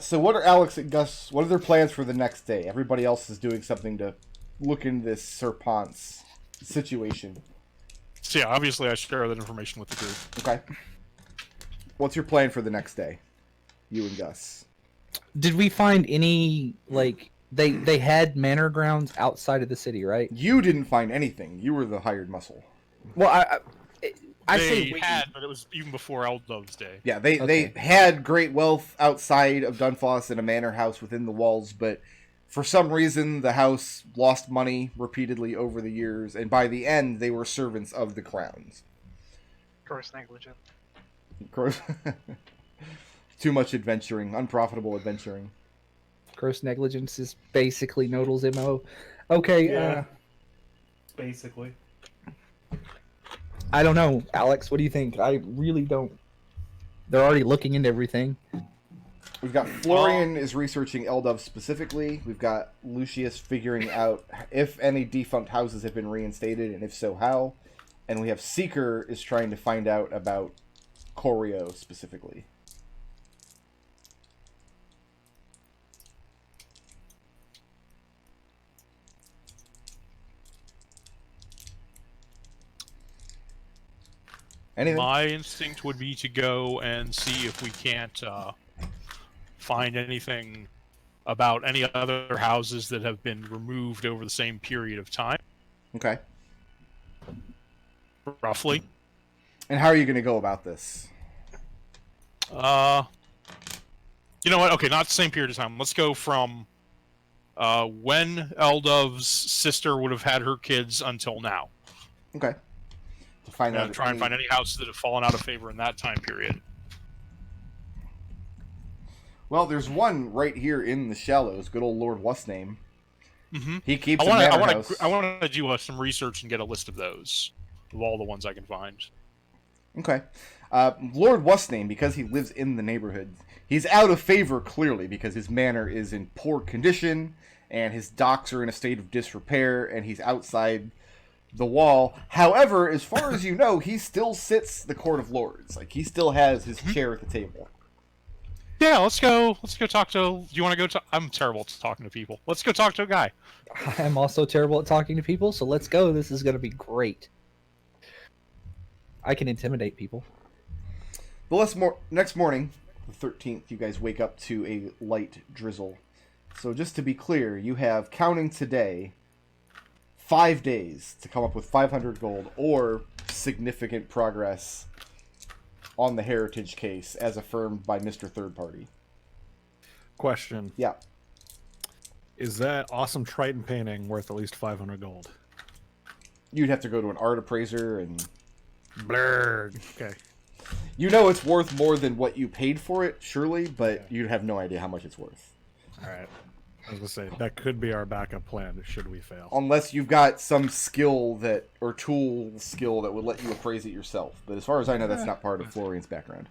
So what are Alex and Gus, what are their plans for the next day? Everybody else is doing something to look into this Serpent's situation. So yeah, obviously I share that information with the group. Okay. What's your plan for the next day? You and Gus. Did we find any, like, they had manor grounds outside of the city, right? You didn't find anything. You were the hired muscle. Well, I They say we had, but it was even before Eldov's day. Yeah, they had great wealth outside of Dunfoss in a manor house within the walls, but for some reason the house lost money repeatedly over the years, and by the end they were servants of the crowns. Gross negligence. Too much adventuring, unprofitable adventuring. gross negligence is basically Nodal's MO. Okay, Yeah. Basically. I don't know, Alex. What do you think? I really don't. They're already looking into everything. We've got Florian is researching Eldov specifically. We've got Lucius figuring out if any defunct houses have been reinstated, and if so, how. And we have Seeker is trying to find out about Choreo specifically. Anything? My instinct would be to go and see if we can't find anything about any other houses that have been removed over the same period of time. Okay. Roughly. And how are you going to go about this? You know what? Okay, not the same period of time. Let's go from when Eldov's sister would have had her kids until now. Okay. To find out. Try and find any houses that have fallen out of favor in that time period. Well, there's one right here in the Shallows. Good old Lord What's Name. Mm-hmm. He keeps a manor house. I want to do some research and get a list of those, of all the ones I can find. Okay. Lord What's Name, because he lives in the neighborhood, he's out of favor clearly because his manor is in poor condition and his docks are in a state of disrepair and he's outside the wall. However, as far as you know, he still sits the Court of Lords. Like, he still has his chair at the table. Yeah, let's go talk to... Do you want to go talk... I'm terrible at talking to people. Let's go talk to a guy. I'm also terrible at talking to people, so let's go. This is going to be great. I can intimidate people. The next morning, the 13th, you guys wake up to a light drizzle. So just to be clear, you have, counting today, 5 days to come up with 500 gold or significant progress on the heritage case as affirmed by Mr. Third Party. Question. Yeah. Is that awesome Triton painting worth at least 500 gold? You'd have to go to an art appraiser and... Blurg. Okay. You know it's worth more than what you paid for it, surely, but you'd have no idea how much it's worth. Alright. I was going to say, that could be our backup plan should we fail. Unless you've got some skill that, or tool skill that would let you appraise it yourself. But as far as I know, that's not part of Florian's background.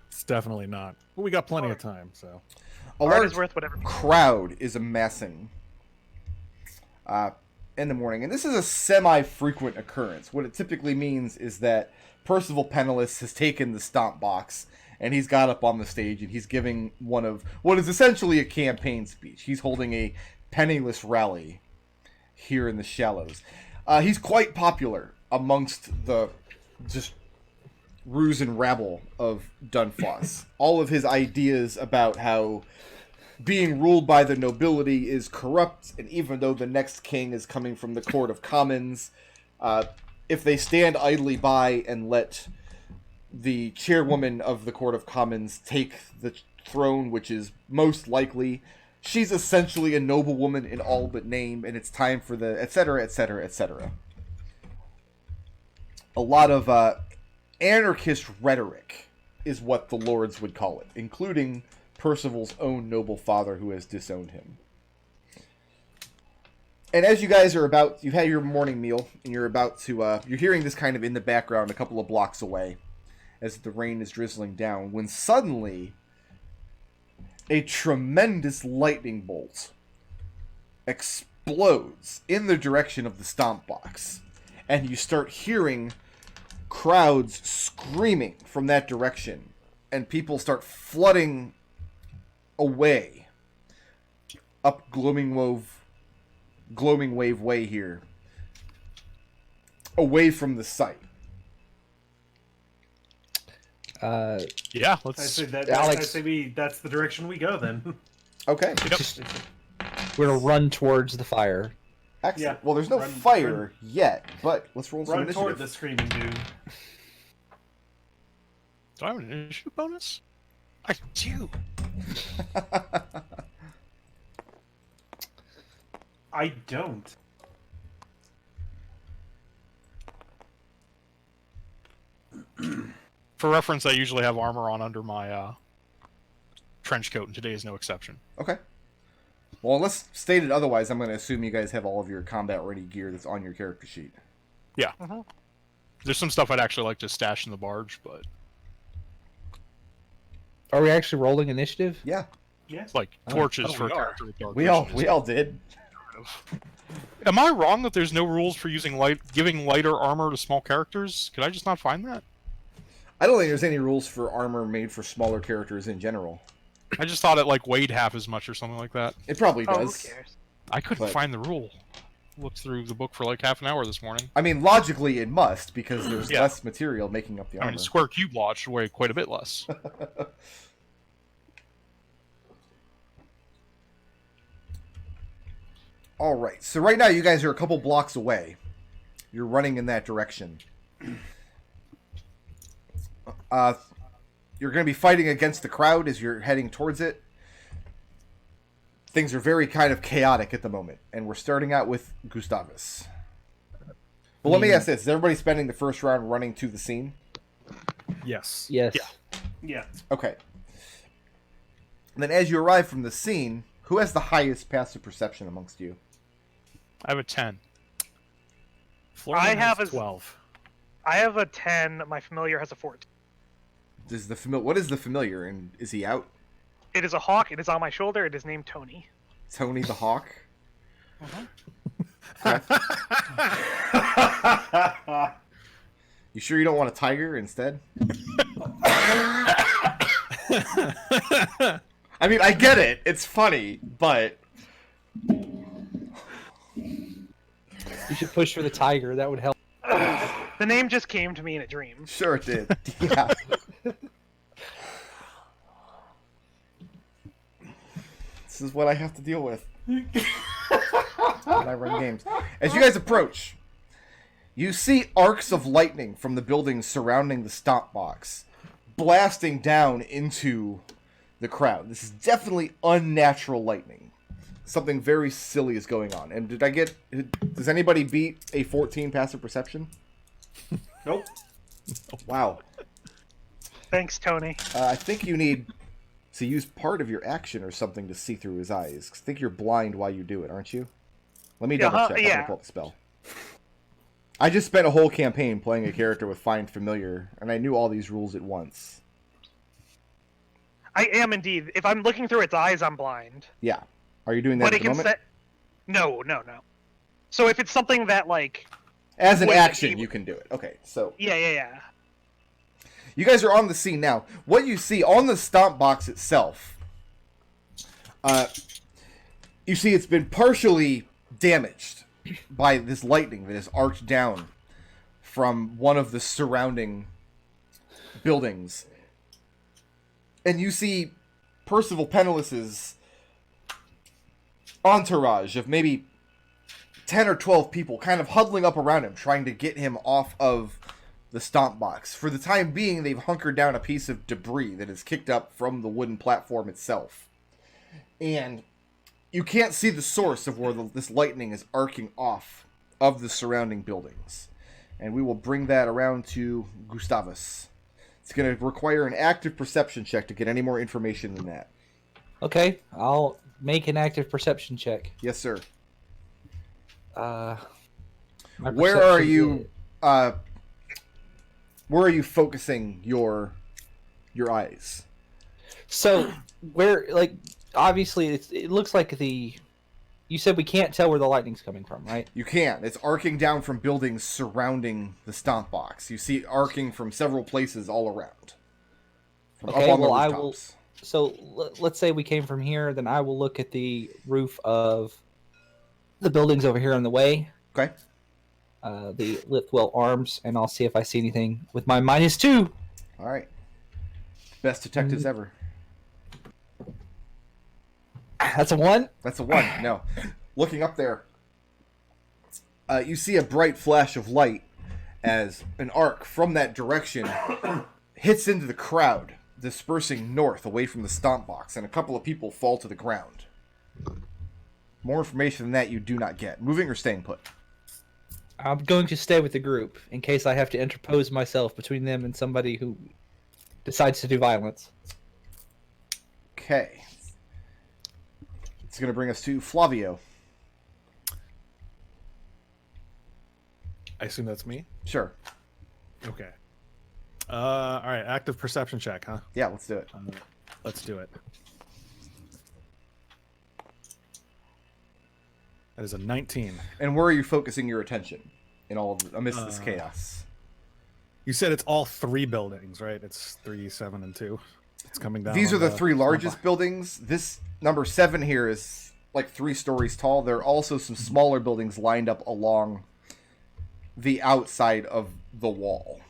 It's definitely not. But we got plenty of time, so. A Art large is worth whatever. crowd is amassing in the morning. And this is a semi-frequent occurrence. What it typically means is that Percival Penniless has taken the stomp box and he's got up on the stage and he's giving one of what is essentially a campaign speech. He's holding a penniless rally here in the Shallows. He's quite popular amongst the just ruse and rabble of Dunfoss. All of his ideas about how being ruled by the nobility is corrupt, and even though the next king is coming from the Court of Commons, if they stand idly by and let the chairwoman of the Court of Commons take the throne, which is most likely, she's essentially a noblewoman in all but name, and it's time for the etc., etc., etc. A lot of anarchist rhetoric is what the lords would call it, including Percival's own noble father who has disowned him. And as you guys are about, you've had your morning meal, and you're about to, you're hearing this kind of in the background a couple of blocks away as the rain is drizzling down, when suddenly a tremendous lightning bolt explodes in the direction of the stomp box. And you start hearing crowds screaming from that direction, and people start flooding away, up Gloaming Wave Way here, away from the site. Yeah, I let's. say that. Alex- That's the direction we go then. Okay. We're gonna run towards the fire. Excellent. Yeah. Well, there's no Run- fire yet, but let's roll some Run initiative. toward the screaming dude. Do I have an initiative bonus? I do. I don't. For reference, I usually have armor on under my trench coat, and today is no exception. Okay. Well, unless stated otherwise, I'm going to assume you guys have all of your combat-ready gear that's on your character sheet. Yeah. Mhm. There's some stuff I'd actually like to stash in the barge, but Are we actually rolling initiative? Yeah, Yes. like Oh, torches oh, for a we are. character with dark we vision all is did. Am I wrong that there's no rules for using giving lighter armor to small characters? Could I just not find that? I don't think there's any rules for armor made for smaller characters in general. I just thought it like weighed half as much or something like that. It probably Oh, who does. cares? I couldn't But- find the rule. Looked through the book for like half an hour this morning. I mean, logically, it must, because there's Yeah. less material making up the I armor. mean, square cube law should weigh quite a bit less. All right, so right now you guys are a couple blocks away. You're running in that direction. You're going to be fighting against the crowd as you're heading towards it. Things are very kind of chaotic at the moment, and we're starting out with Gustavus. Well, let me ask this. Is everybody spending the first round running to the scene? Yes. Yes. Yeah. Yeah. Okay. And then as you arrive from the scene, who has the highest passive perception amongst you? I have a 10. Florian I have has a- 12. I have a 10. My familiar has a 14. What is the familiar, and is he out? It is a hawk. It is on my shoulder. It is named Tony. Tony the Hawk? You sure you don't want a tiger instead? I mean, I get it. It's funny, but You should push for the tiger. That would help. The name just came to me in a dream. sure it did. Yeah. This is what I have to deal with when I run games. As you guys approach, you see arcs of lightning from the buildings surrounding the stomp box, blasting down into the crowd. This is definitely unnatural lightning. Something very silly is going on. And does anybody beat a 14 passive perception? Nope. Wow. Thanks, Tony. I think you need to use part of your action or something to see through his eyes. I think you're blind while you do it, aren't you? Let me double check. I'm yeah. gonna pull up the spell. I just spent a whole campaign playing a character with Find Familiar, and I knew all these rules at once. I am indeed. If I'm looking through its eyes, I'm blind. Yeah. Are you doing that But at it the can moment? set. No. So if it's something that like, As an Wait, action, he- you can do it. Okay, so yeah. you guys are on the scene now. What you see on the stomp box itself, you see it's been partially damaged by this lightning that has arced down from one of the surrounding buildings. And you see Percival Pennilous's entourage of maybe 10 or 12 people kind of huddling up around him, trying to get him off of the stomp box. For the time being, they've hunkered down a piece of debris that is kicked up from the wooden platform itself. And you can't see the source of where this lightning is arcing off of the surrounding buildings. And we will bring that around to Gustavus. It's going to require an active perception check to get any more information than that. Okay, I'll make an active perception check. Yes, sir. My Where are perception you? is- Where are you focusing your eyes? So where, like, obviously it looks like the. You said we can't tell where the lightning's coming from, right? You can. It's arcing down from buildings surrounding the stomp box. You see it arcing from several places all around. From Okay, up on well, the I rooftops. So let's say we came from here, then I will look at the roof of the buildings over here on the way. Okay. The Lithwell Arms, and I'll see if I see anything with my -2. All right. Best detectives ever. That's a 1. That's a 1. No. Looking up there, you see a bright flash of light as an arc from that direction hits into the crowd, dispersing north away from the stomp box, and a couple of people fall to the ground. More information than that you do not get. Moving or staying put? I'm going to stay with the group in case I have to interpose myself between them and somebody who decides to do violence. Okay. It's going to bring us to Flavio. I assume that's me. Sure. Okay. All right. Active perception check, huh? Yeah, let's do it. Let's do it. That is a 19. And where are you focusing your attention in all of amidst this chaos? You said it's all 3 buildings, right? It's 3, 7, and 2. It's coming down. These are on the 3 largest buildings. This number 7 here is like 3 stories tall. There are also some smaller buildings lined up along the outside of the wall.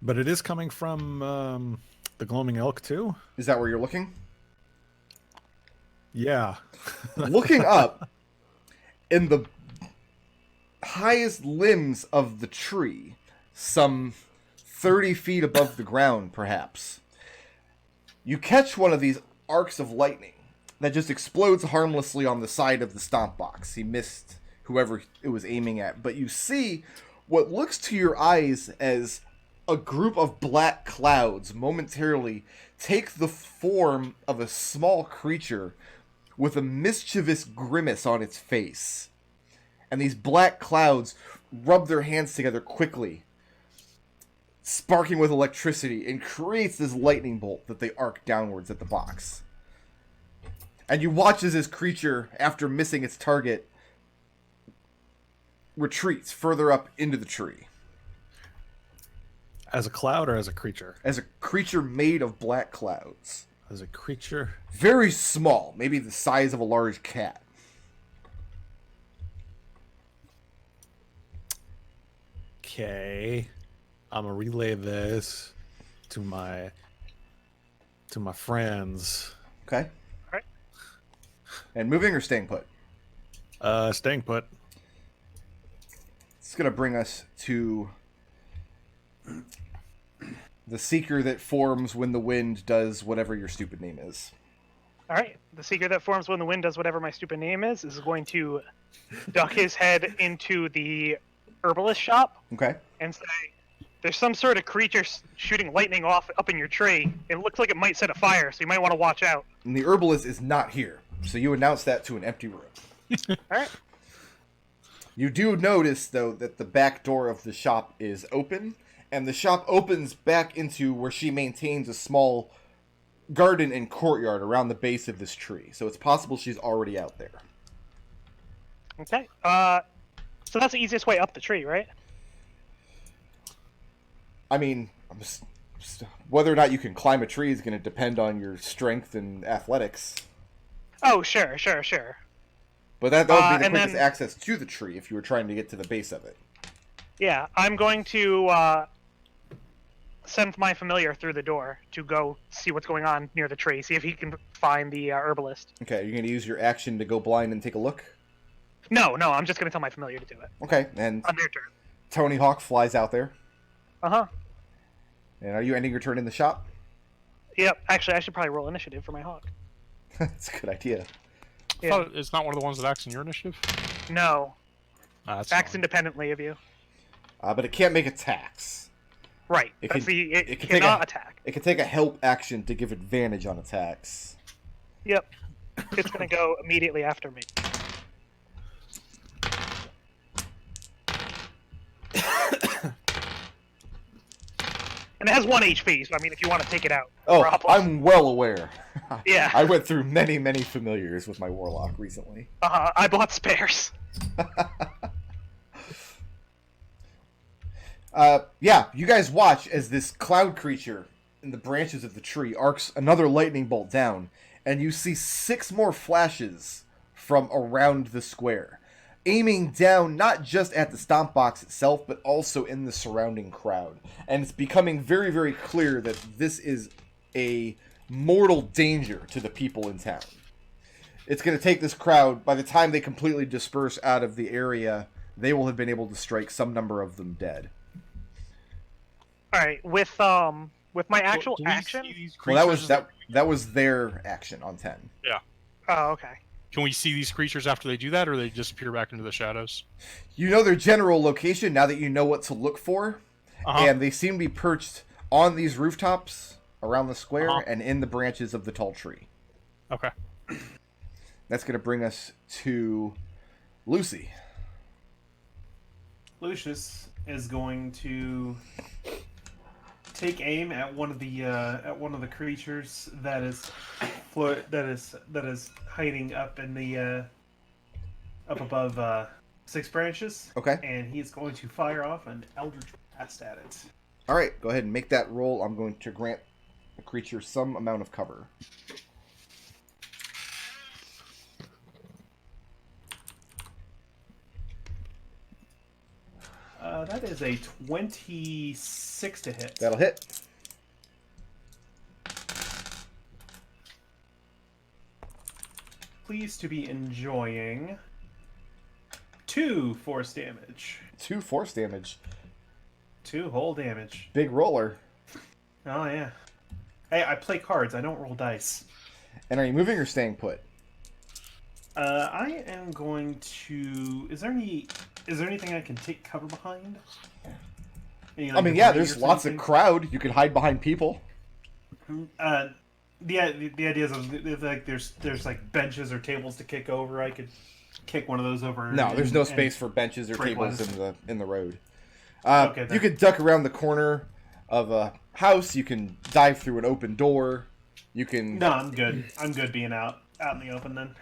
But it is coming from the Gloaming Elk too? Is that where you're looking? Yeah. Looking up, in the highest limbs of the tree, some 30 feet above the ground, perhaps, you catch one of these arcs of lightning that just explodes harmlessly on the side of the stomp box. He missed whoever it was aiming at, but you see what looks to your eyes as a group of black clouds momentarily take the form of a small creature with a mischievous grimace on its face. And these black clouds rub their hands together quickly, sparking with electricity, and creates this lightning bolt that they arc downwards at the box. And you watch as this creature, after missing its target, retreats further up into the tree. As a cloud or as a creature? As a creature made of black clouds. As a creature? Very small, maybe the size of a large cat. Okay. I'm gonna relay this to my friends. Okay. Alright. And moving or staying put? Staying put. It's going to bring us to the seeker that forms when the wind does whatever your stupid name is. Alright, the seeker that forms when the wind does whatever my stupid name is going to duck his head into the herbalist shop Okay. and say, there's some sort of creature shooting lightning off up in your tree. It looks like it might set a fire, so you might want to watch out. And the herbalist is not here. So you announce that to an empty room. Alright. You do notice, though, that the back door of the shop is open, and the shop opens back into where she maintains a small garden and courtyard around the base of this tree. So it's possible she's already out there. Okay. So that's the easiest way up the tree, right? I mean, whether or not you can climb a tree is going to depend on your strength and athletics. Oh, sure. But that would be the and quickest then- access to the tree if you were trying to get to the base of it. Yeah, I'm going to send my familiar through the door to go see what's going on near the tree, see if he can find the herbalist. Okay, you're going to use your action to go blind and take a look? No, I'm just going to tell my familiar to do it. Okay, and On their turn. Tony Hawk flies out there. Uh-huh. And are you ending your turn in the shop? Yep, actually, I should probably roll initiative for my hawk. That's a good idea. I thought it's not one of the ones that acts in your initiative. No, That's acts fine. independently of you. But it can't make attacks. Right, It that's can- it it can take cannot a- attack. It can take a help action to give advantage on attacks. Yep. It's going to go immediately after me. And it has 1 HP, so I mean, if you want to take it out, no Oh, problem. I'm well aware. Yeah. I went through many, many familiars with my Warlock recently. I bought spares. Yeah, you guys watch as this cloud creature in the branches of the tree arcs another lightning bolt down, and you see 6 more flashes from around the square, aiming down not just at the stomp box itself, but also in the surrounding crowd. And it's becoming very, very clear that this is a mortal danger to the people in town. It's going to take this crowd, by the time they completely disperse out of the area, they will have been able to strike some number of them dead. All right, with my actual Do we action. see these Well, creatures that was their action on 10. Oh, okay. Can we see these creatures after they do that, or they disappear back into the shadows? You know their general location now that you know what to look for, and they seem to be perched on these rooftops around the square and in the branches of the tall tree. Okay. That's going to bring us to Lucy. Lucius is going to take aim at one of the creatures that is hiding up in the up above 6 branches. Okay. And he is going to fire off an Eldritch Blast at it. All right, go ahead and make that roll. I'm going to grant the creature some amount of cover. That is a 26 to hit. That'll hit. Pleased to be enjoying 2 force damage. 2 force damage. 2 whole damage. Big roller. Oh yeah. Hey, I play cards. I don't roll dice. And are you moving or staying put? I am going to. Is there anything I can take cover behind? Any, like, I mean, yeah, debris there's or lots of something? crowd. You could hide behind people. The idea is if like there's like benches or tables to kick over, I could kick one of those over. No, there's no and- space for benches or break tables ones. in the road. Okay, then. You could duck around the corner of a house. You can dive through an open door. You can. No, I'm good. I'm good being out in the open then.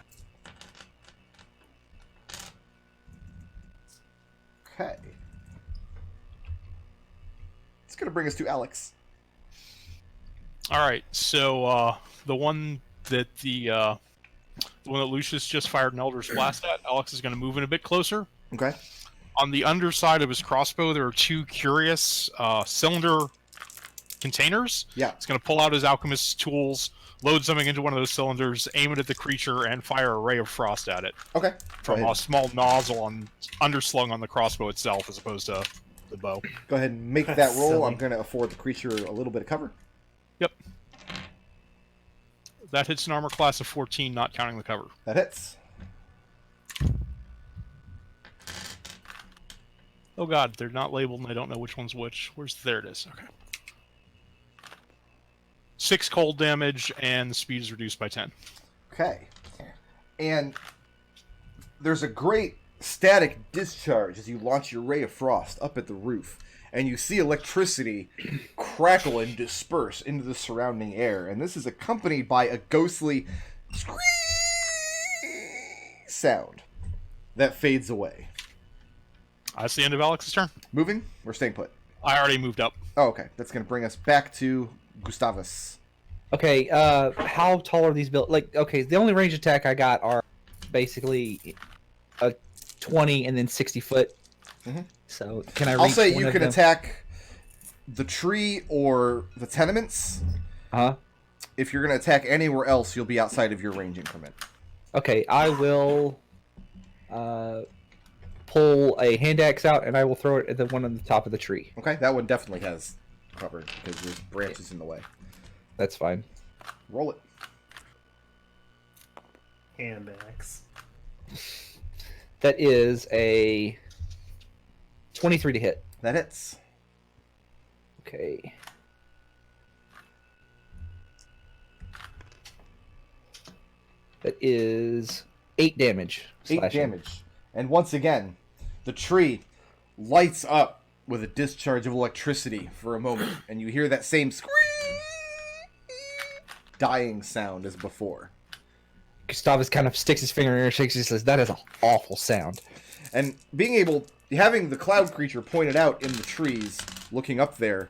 Okay. It's gonna bring us to Alex. All right. So the one that Lucius just fired an Eldritch Blast at, Alex is going to move in a bit closer. Okay. On the underside of his crossbow, there are 2 curious cylinder containers. Yeah. He's going to pull out his alchemist's tools, load something into one of those cylinders, aim it at the creature, and fire a ray of frost at it Okay. from Go a ahead. small nozzle underslung on the crossbow itself, as opposed to the bow. Go ahead and make that That's roll. silly. I'm gonna afford the creature a little bit of cover. Yep. That hits an armor class of 14, not counting the cover. That hits. Oh god, they're not labeled and I don't know which one's which. There it is. Okay. 6 cold damage, and the speed is reduced by 10. Okay. And there's a great static discharge as you launch your ray of frost up at the roof. And you see electricity crackle and disperse into the surrounding air. And this is accompanied by a ghostly scream sound that fades away. That's the end of Alex's turn. Moving? We're staying put. I already moved up. Oh, okay. That's going to bring us back to Gustavus. Okay, how tall are these built? Like, okay, the only range attack I got are basically a 20 and then 60 foot. Mhm. So can I? I'll reach say one you of can them? attack the tree or the tenements. Huh? If you're going to attack anywhere else, you'll be outside of your range increment. Okay, I will pull a hand axe out and I will throw it at the one on the top of the tree. Okay, that one definitely has cover because there's branches in the way. That's fine. Roll it. Hand axe. That is a 23 to hit. That hits. Okay. That is 8 damage. 8 slashing. damage. And once again, the tree lights up with a discharge of electricity for a moment, and you hear that same scream dying sound as before. Gustavus kind of sticks his finger in and shakes and says, "That is an awful sound." And being able having the cloud creature pointed out in the trees, looking up there,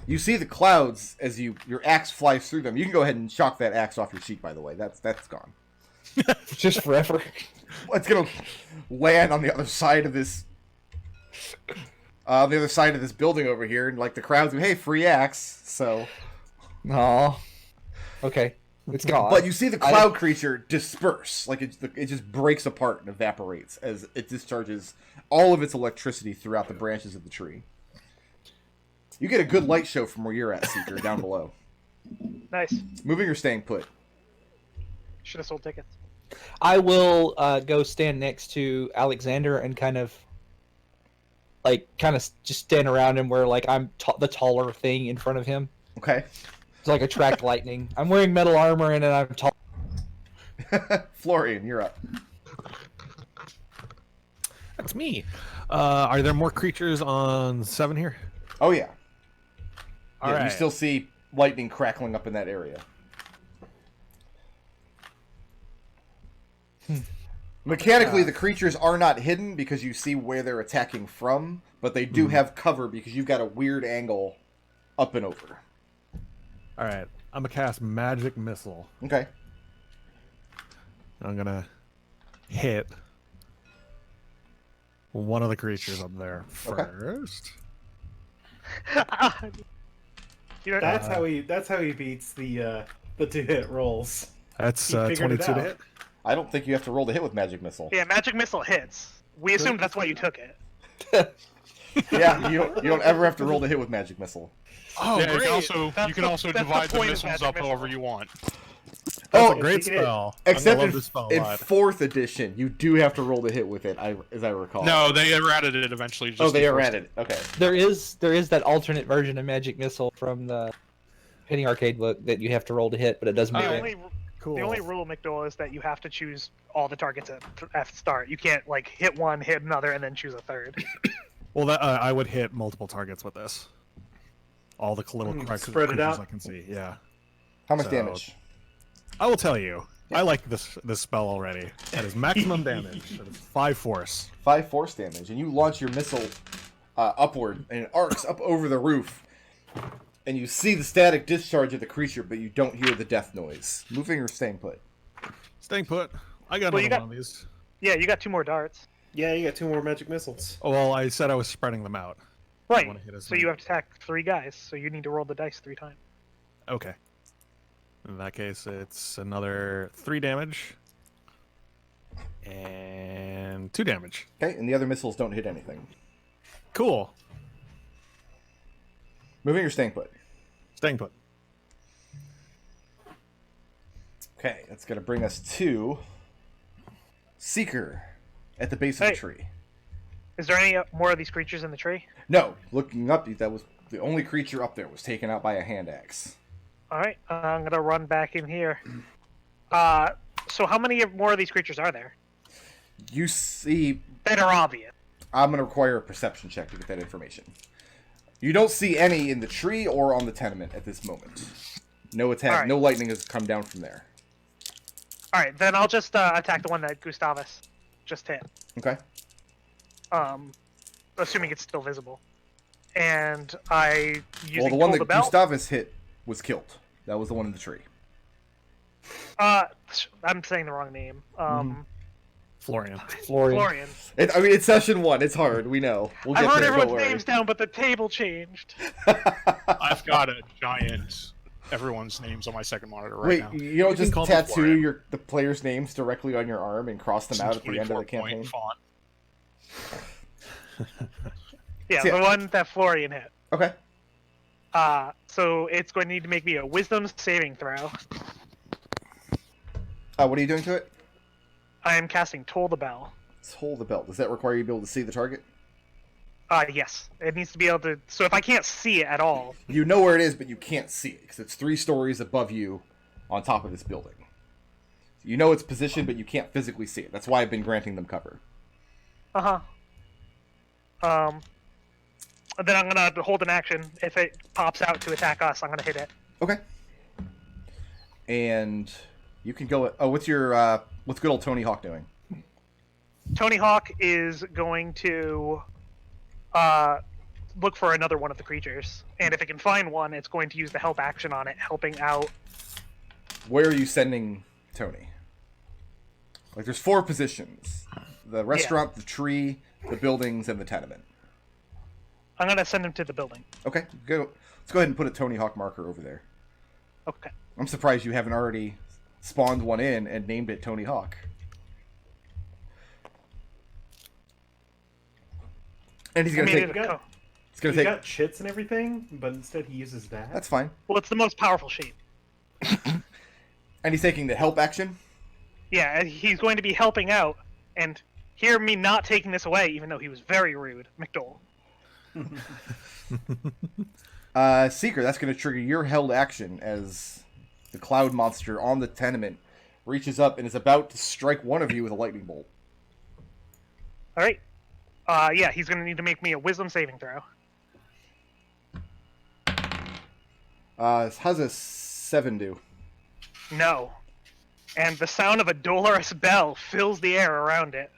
you see the clouds as your axe flies through them. You can go ahead and shock that axe off your sheet, by the way. That's gone. Just forever. It's gonna land on the other side of this. The other side of this building over here, and like the crowds, hey, free axe. So, Oh. Okay. It's gone. but you see the cloud creature disperse, like it just breaks apart and evaporates as it discharges all of its electricity throughout the branches of the tree. You get a good light show from where you're at, Seeker, down below. Nice. Moving or staying put? Should have sold tickets. I will go stand next to Alexander and kind of just stand around him where like I'm the taller thing in front of him. Okay. It's like attract lightning. I'm wearing metal armor and then I'm tall. Florian, you're up. That's me. Are there more creatures on 7 here? Oh yeah. All You right. still see lightning crackling up in that area. Mechanically, the creatures are not hidden because you see where they're attacking from, but they do have cover because you've got a weird angle up and over. All right. I'm gonna cast Magic Missile. Okay. I'm gonna hit one of the creatures up there Okay. first. You know, That's how he beats the 2-hit rolls. That's He figured it 22 to out. hit. I don't think you have to roll to hit with Magic Missile. yeah, magic missile hits. We assumed that's why you took it. Yeah, you don't ever have to roll to hit with Magic Missile. Oh, yeah, great! you can also that's the divide the point of missiles magic up missile. however you want. That's Oh, a great you can hit. spell. Except I love this spell a in lot. 4th edition, you do have to roll to hit with it, as I recall. No, they ever added it eventually. Just Oh, they the are first- added. Okay. There is that alternate version of Magic Missile from the Penny Arcade book that you have to roll to hit, but it doesn't The make only, Cool. the only rule, McDohl, is that you have to choose all the targets at start. You can't like hit one, hit another, and then choose a third. Well, that I would hit multiple targets with this. All the little Spread it creatures out. I can see. Yeah. How much So- damage? I will tell you. I like this spell already. That is maximum damage. That is 5 force. 5 force damage, and you launch your missile upward, and it arcs up over the roof. And you see the static discharge of the creature, but you don't hear the death noise. Moving or staying put? Staying put. I got Well, you another got- one of these. Yeah, you got 2 more darts. Yeah, you got 2 more magic missiles. Oh, well, I said I was spreading them out. Right. wanna hit as So many. you have to attack 3 guys. So you need to roll the dice 3 times. Okay. In that case, it's another 3 damage. And 2 damage. Okay, and the other missiles don't hit anything. Cool. Moving or staying put? Staying put. Okay, that's going to bring us to Seeker at the base of Hey. the tree. Is there any more of these creatures in the tree? No, looking up, that was the only creature up there was taken out by a hand axe. All right, I'm gonna run back in here. So how many more of these creatures are there You see, that are obvious? I'm going to require a perception check to get that information. You don't see any in the tree or on the tenement at this moment. No attack, Alright. no lightning has come down from there. All right, then I'll just attack the one that Gustavus just hit. Okay. Assuming it's still visible. And I using Well, the one Pull that Bell. Gustavus hit was killed. That was the one in the tree. I'm saying the wrong name. Florian. Florian. Florian. It's session 1. It's hard. We know. We'll I get wrote there. Don't everyone's worry. names down, but the table changed. I've got a giant everyone's names on my second monitor right Wait, now. you don't You can just call me tattoo Florian. the players' names directly on your arm and cross them It's out in at the end of the 24 point campaign? font. Yeah, See, the one that Florian hit. Okay. So it's going to need to make me a wisdom saving throw. What are you doing to it? I am casting Toll the Bell. Let's hold the belt. Does that require you to be able to see the target? Yes. It needs to be able to... So if I can't see it at all... You know where it is, but you can't see it because it's 3 stories above you on top of this building. You know its position, but you can't physically see it. That's why I've been granting them cover. Uh-huh. Then I'm going to hold an action. If it pops out to attack us, I'm going to hit it. Okay. And you can go... Oh, what's good old Tony Hawk doing? Tony Hawk is going to look for another one of the creatures, and if it can find one, it's going to use the help action on it, helping out. Where are you sending Tony? Like, there's 4 positions: the restaurant, the tree, the buildings, and the tenement. I'm going to send him to the building. Okay, go. Let's go ahead and put a Tony Hawk marker over there. Okay. I'm surprised you haven't already spawned one in and named it Tony Hawk. And he's gonna take. It's gonna He's take. got chits and everything, but instead he uses that. That's fine. Well, it's the most powerful shape. And he's taking the help action. Yeah, he's going to be helping out, and hear me not taking this away, even though he was very rude, McDohl. Seeker, that's going to trigger your held action as the cloud monster on the tenement reaches up and is about to strike one of you with a lightning bolt. All right. Yeah, he's going to need to make me a wisdom saving throw. How's a 7 do? No. And the sound of a dolorous bell fills the air around it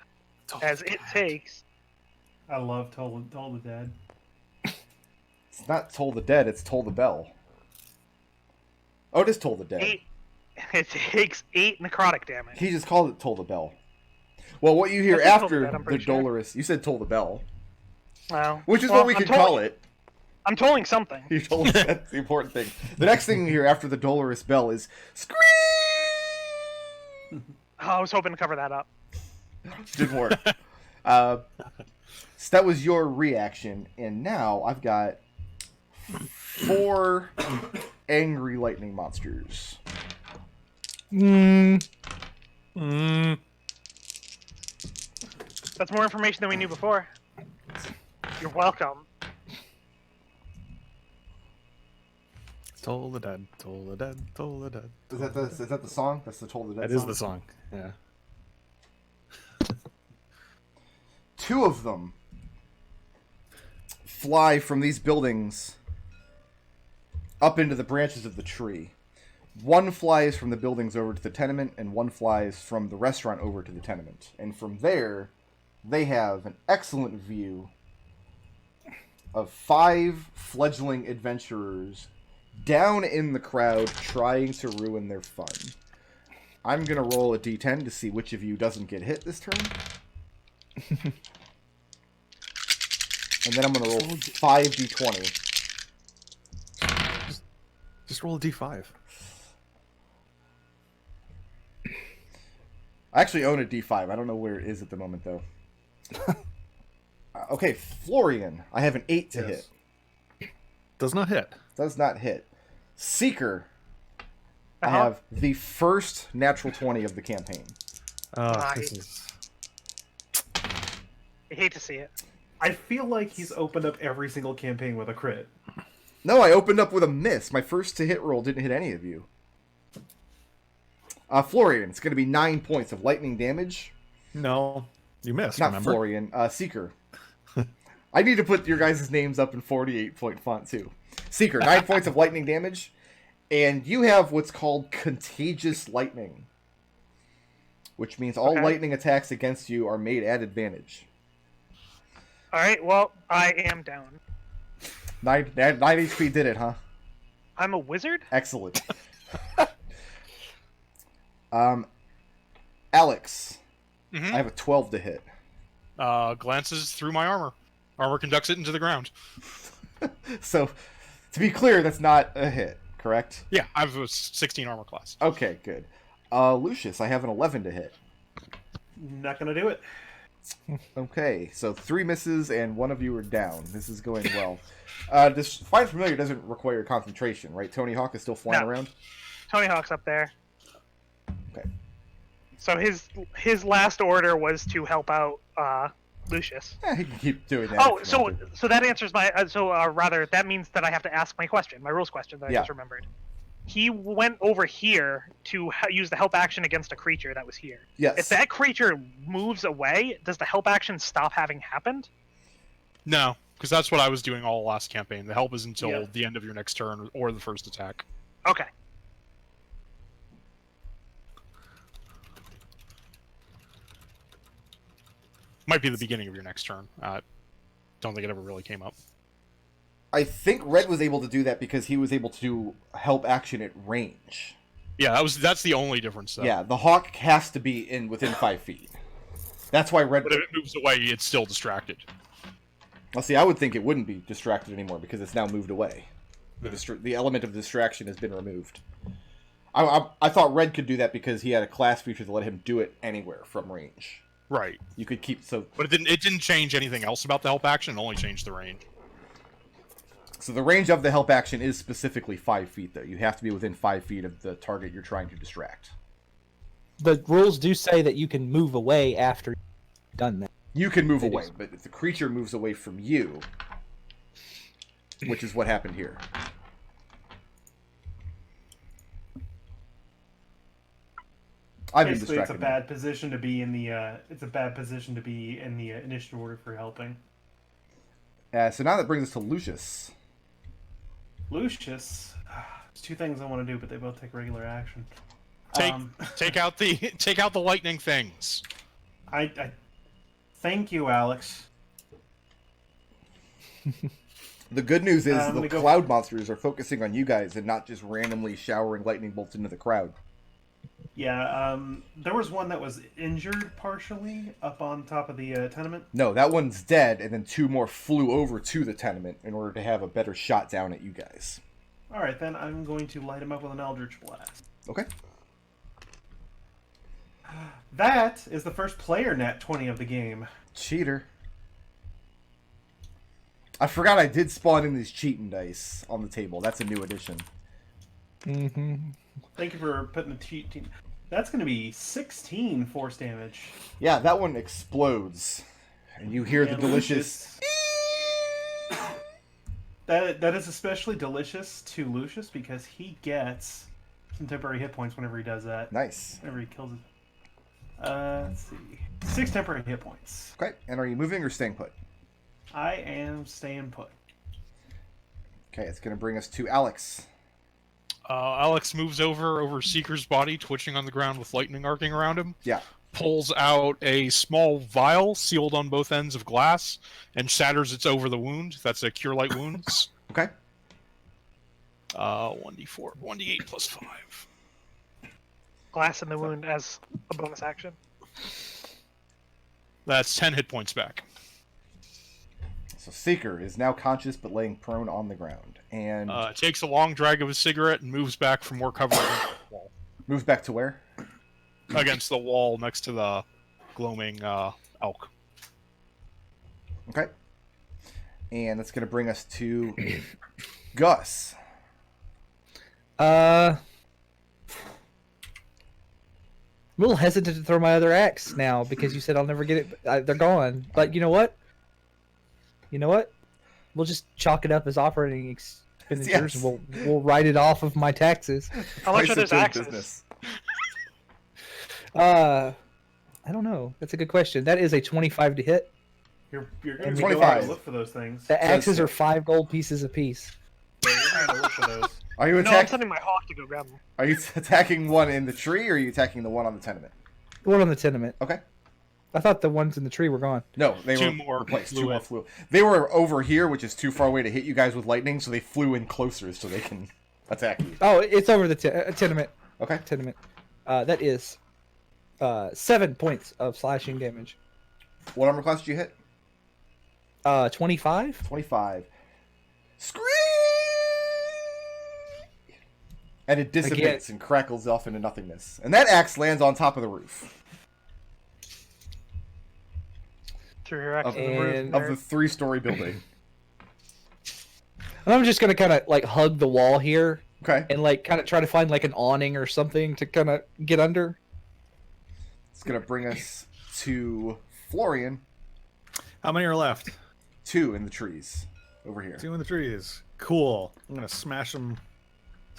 as it takes. I love Toll the Dead. It's not Toll the Dead, it's Toll the Bell. Oh, it is Toll the Dead. It takes 8 necrotic damage. He just called it Toll the Bell. Well, what you hear That's Toll the after Dead, I'm the pretty sure. dolorous... You said Toll the Bell. Well, Which is what we could call it. I'm tolling something. You told us that's the important thing. The next thing you hear after the dolorous bell is scream. Oh, I was hoping to cover that up. Didn't work. So that was your reaction, and now I've got 4 angry lightning monsters. That's more information than we knew before. You're welcome. Toll the dead, toll the dead, toll the dead. Is that the song? That's the Toll the Dead That song? is the song, yeah. 2 of them fly from these buildings up into the branches of the tree. 1 flies from the buildings over to the tenement, and 1 flies from the restaurant over to the tenement. And from there, they have an excellent view of 5 fledgling adventurers down in the crowd trying to ruin their fun. I'm going to roll a d10 to see which of you doesn't get hit this turn. And then I'm going to roll 5d20. Just roll a d5. I actually own a d5. I don't know where it is at the moment, though. Okay, Florian. I have an 8 to hit. Does not hit. Does not hit. Seeker. I have the first natural 20 of the campaign. This is... I hate to see it. I feel like he's opened up every single campaign with a crit. No, I opened up with a miss. My first to hit roll didn't hit any of you. Florian, it's going to be 9 points of lightning damage. No, you missed, Not remember? Florian. Seeker. I need to put your guys' names up in 48-point font, too. Seeker, 9 points of lightning damage. And you have what's called Contagious Lightning. Which means all lightning attacks against you are made at advantage. Alright, well, I am down. 9 HP did it, huh? I'm a wizard? Excellent. Alex. I have a 12 to hit. Glances through my armor. Armor conducts it into the ground. So, to be clear, that's not a hit, correct? Yeah, I have a 16 armor class. Okay, good. Lucius, I have an 11 to hit. Not gonna do it. Okay, so 3 misses and 1 of you are down. This is going well. This Find Familiar doesn't require concentration, right? Tony Hawk is still flying around? Tony Hawk's up there. Okay. So his last order was to help out Lucius. Yeah, he can keep doing that. Oh, if you want so that answers my. Rather, that means that I have to ask my question, my rules question that I just remembered. He went over here to use the help action against a creature that was here. Yes. If that creature moves away, does the help action stop having happened? No, because that's what I was doing all last campaign. The help is until the end of your next turn or the first attack. Okay. Might be the beginning of your next turn. Don't think it ever really came up. I think Red was able to do that because he was able to do help action at range. Yeah, that's the only difference, though. Yeah, the hawk has to be within 5 feet. That's why Red... But if it moves away, it's still distracted. Well, see, I would think it wouldn't be distracted anymore because it's now moved away. The element of distraction has been removed. I thought Red could do that because he had a class feature that let him do it anywhere from range. Right. You could keep... But it didn't change anything else about the help action, it only changed the range. So the range of the help action is specifically 5 feet, though. You have to be within 5 feet of the target you're trying to distract. The rules do say that you can move away after you've done that. You can move away, but if the creature moves away from you, which is what happened here. I've been Basically, it's a distracted. bad position to be in the. It's a bad position to be in the initiative order for helping. So now that brings us to Lucius. Lucius, there's two things I want to do, but they both take regular action. Take out the lightning things. I thank you, Alex. The good news is the go- cloud monsters are focusing on you guys and not just randomly showering lightning bolts into the crowd. Yeah, there was one that was injured partially up on top of the tenement. No, that one's dead, and then 2 more flew over to the tenement in order to have a better shot down at you guys. All right, then I'm going to light him up with an Eldritch Blast. Okay. That is the first player nat 20 of the game. Cheater. I forgot I did spawn in these cheating dice on the table. That's a new addition. Mm-hmm. Thank you for putting the cheat team. That's going to be 16 force damage. Yeah, that one explodes. And you hear the And delicious... That is especially delicious to Lucius because he gets some temporary hit points whenever he does that. Nice. Whenever he kills it. Let's see. 6 temporary hit points. Okay, and are you moving or staying put? I am staying put. Okay, it's going to bring us to Alex. Alex moves over Seeker's body, twitching on the ground with lightning arcing around him. Yeah. Pulls out a small vial sealed on both ends of glass and shatters it over the wound. That's a Cure Light Wounds. Okay. 1d4, 1d8 plus 5. Glass in the wound as a bonus action. That's 10 hit points back. So Seeker is now conscious but laying prone on the ground. And Takes a long drag of his cigarette and moves back for more cover against the wall. moves back to where? Against the wall next to the gloaming elk. Okay. And that's going to bring us to Gus. I'm a little hesitant to throw my other axe now because you said I'll never get it. They're gone. But you know what? We'll just chalk it up as operating expenditures. Yes. And we'll write it off of my taxes. How much Price are of those doing axes? business. I don't know. That's a good question. That is a 25 to hit. You're going And to we go 25. out and look for those things. The axes are 5 gold pieces apiece. Yeah, you're going to look for those. Are you No, I'm attacking? sending my hawk to go grab them. Are you attacking one in the tree, or are you attacking the one on the tenement? The one on the tenement. Okay. I thought the ones in the tree were gone. No, they Two were more replaced. flew 2 more in. flew. They were over here, which is too far away to hit you guys with lightning, so they flew in closer so they can attack you. Oh, it's over the tenement. Okay. Tenement. That is 7 points of slashing damage. What armor class did you hit? 25. 25. Scream! And it dissipates and crackles off into nothingness. And that axe lands on top of the roof Through your axe Of- in the roof. and- of the 3-story building. And I'm just gonna kind of like hug the wall here Okay. and like kind of try to find like an awning or something to kind of get under. It's going to bring us to Florian. How many are left? 2 in the trees over here. 2 in the trees. Cool. I'm gonna smash them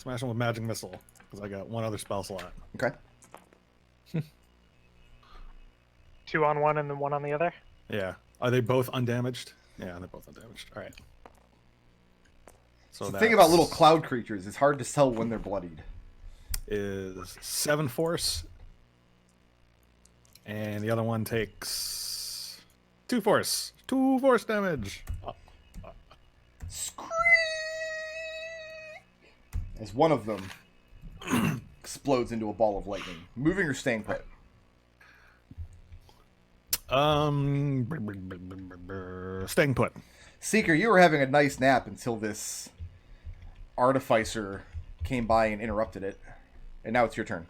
with magic missile because I got 1 other spell slot. Okay. 2 on one and then 1 on the other. Yeah. Are they both undamaged? Yeah, they're both undamaged. All right. So The thing about little cloud creatures is hard to tell when they're bloodied. is 7 force, and the other one takes 2 force. 2 force damage. Scream! As one of them explodes into a ball of lightning. Moving or staying put? Staying put. Seeker, you were having a nice nap until this Artificer came by and interrupted it. And now it's your turn.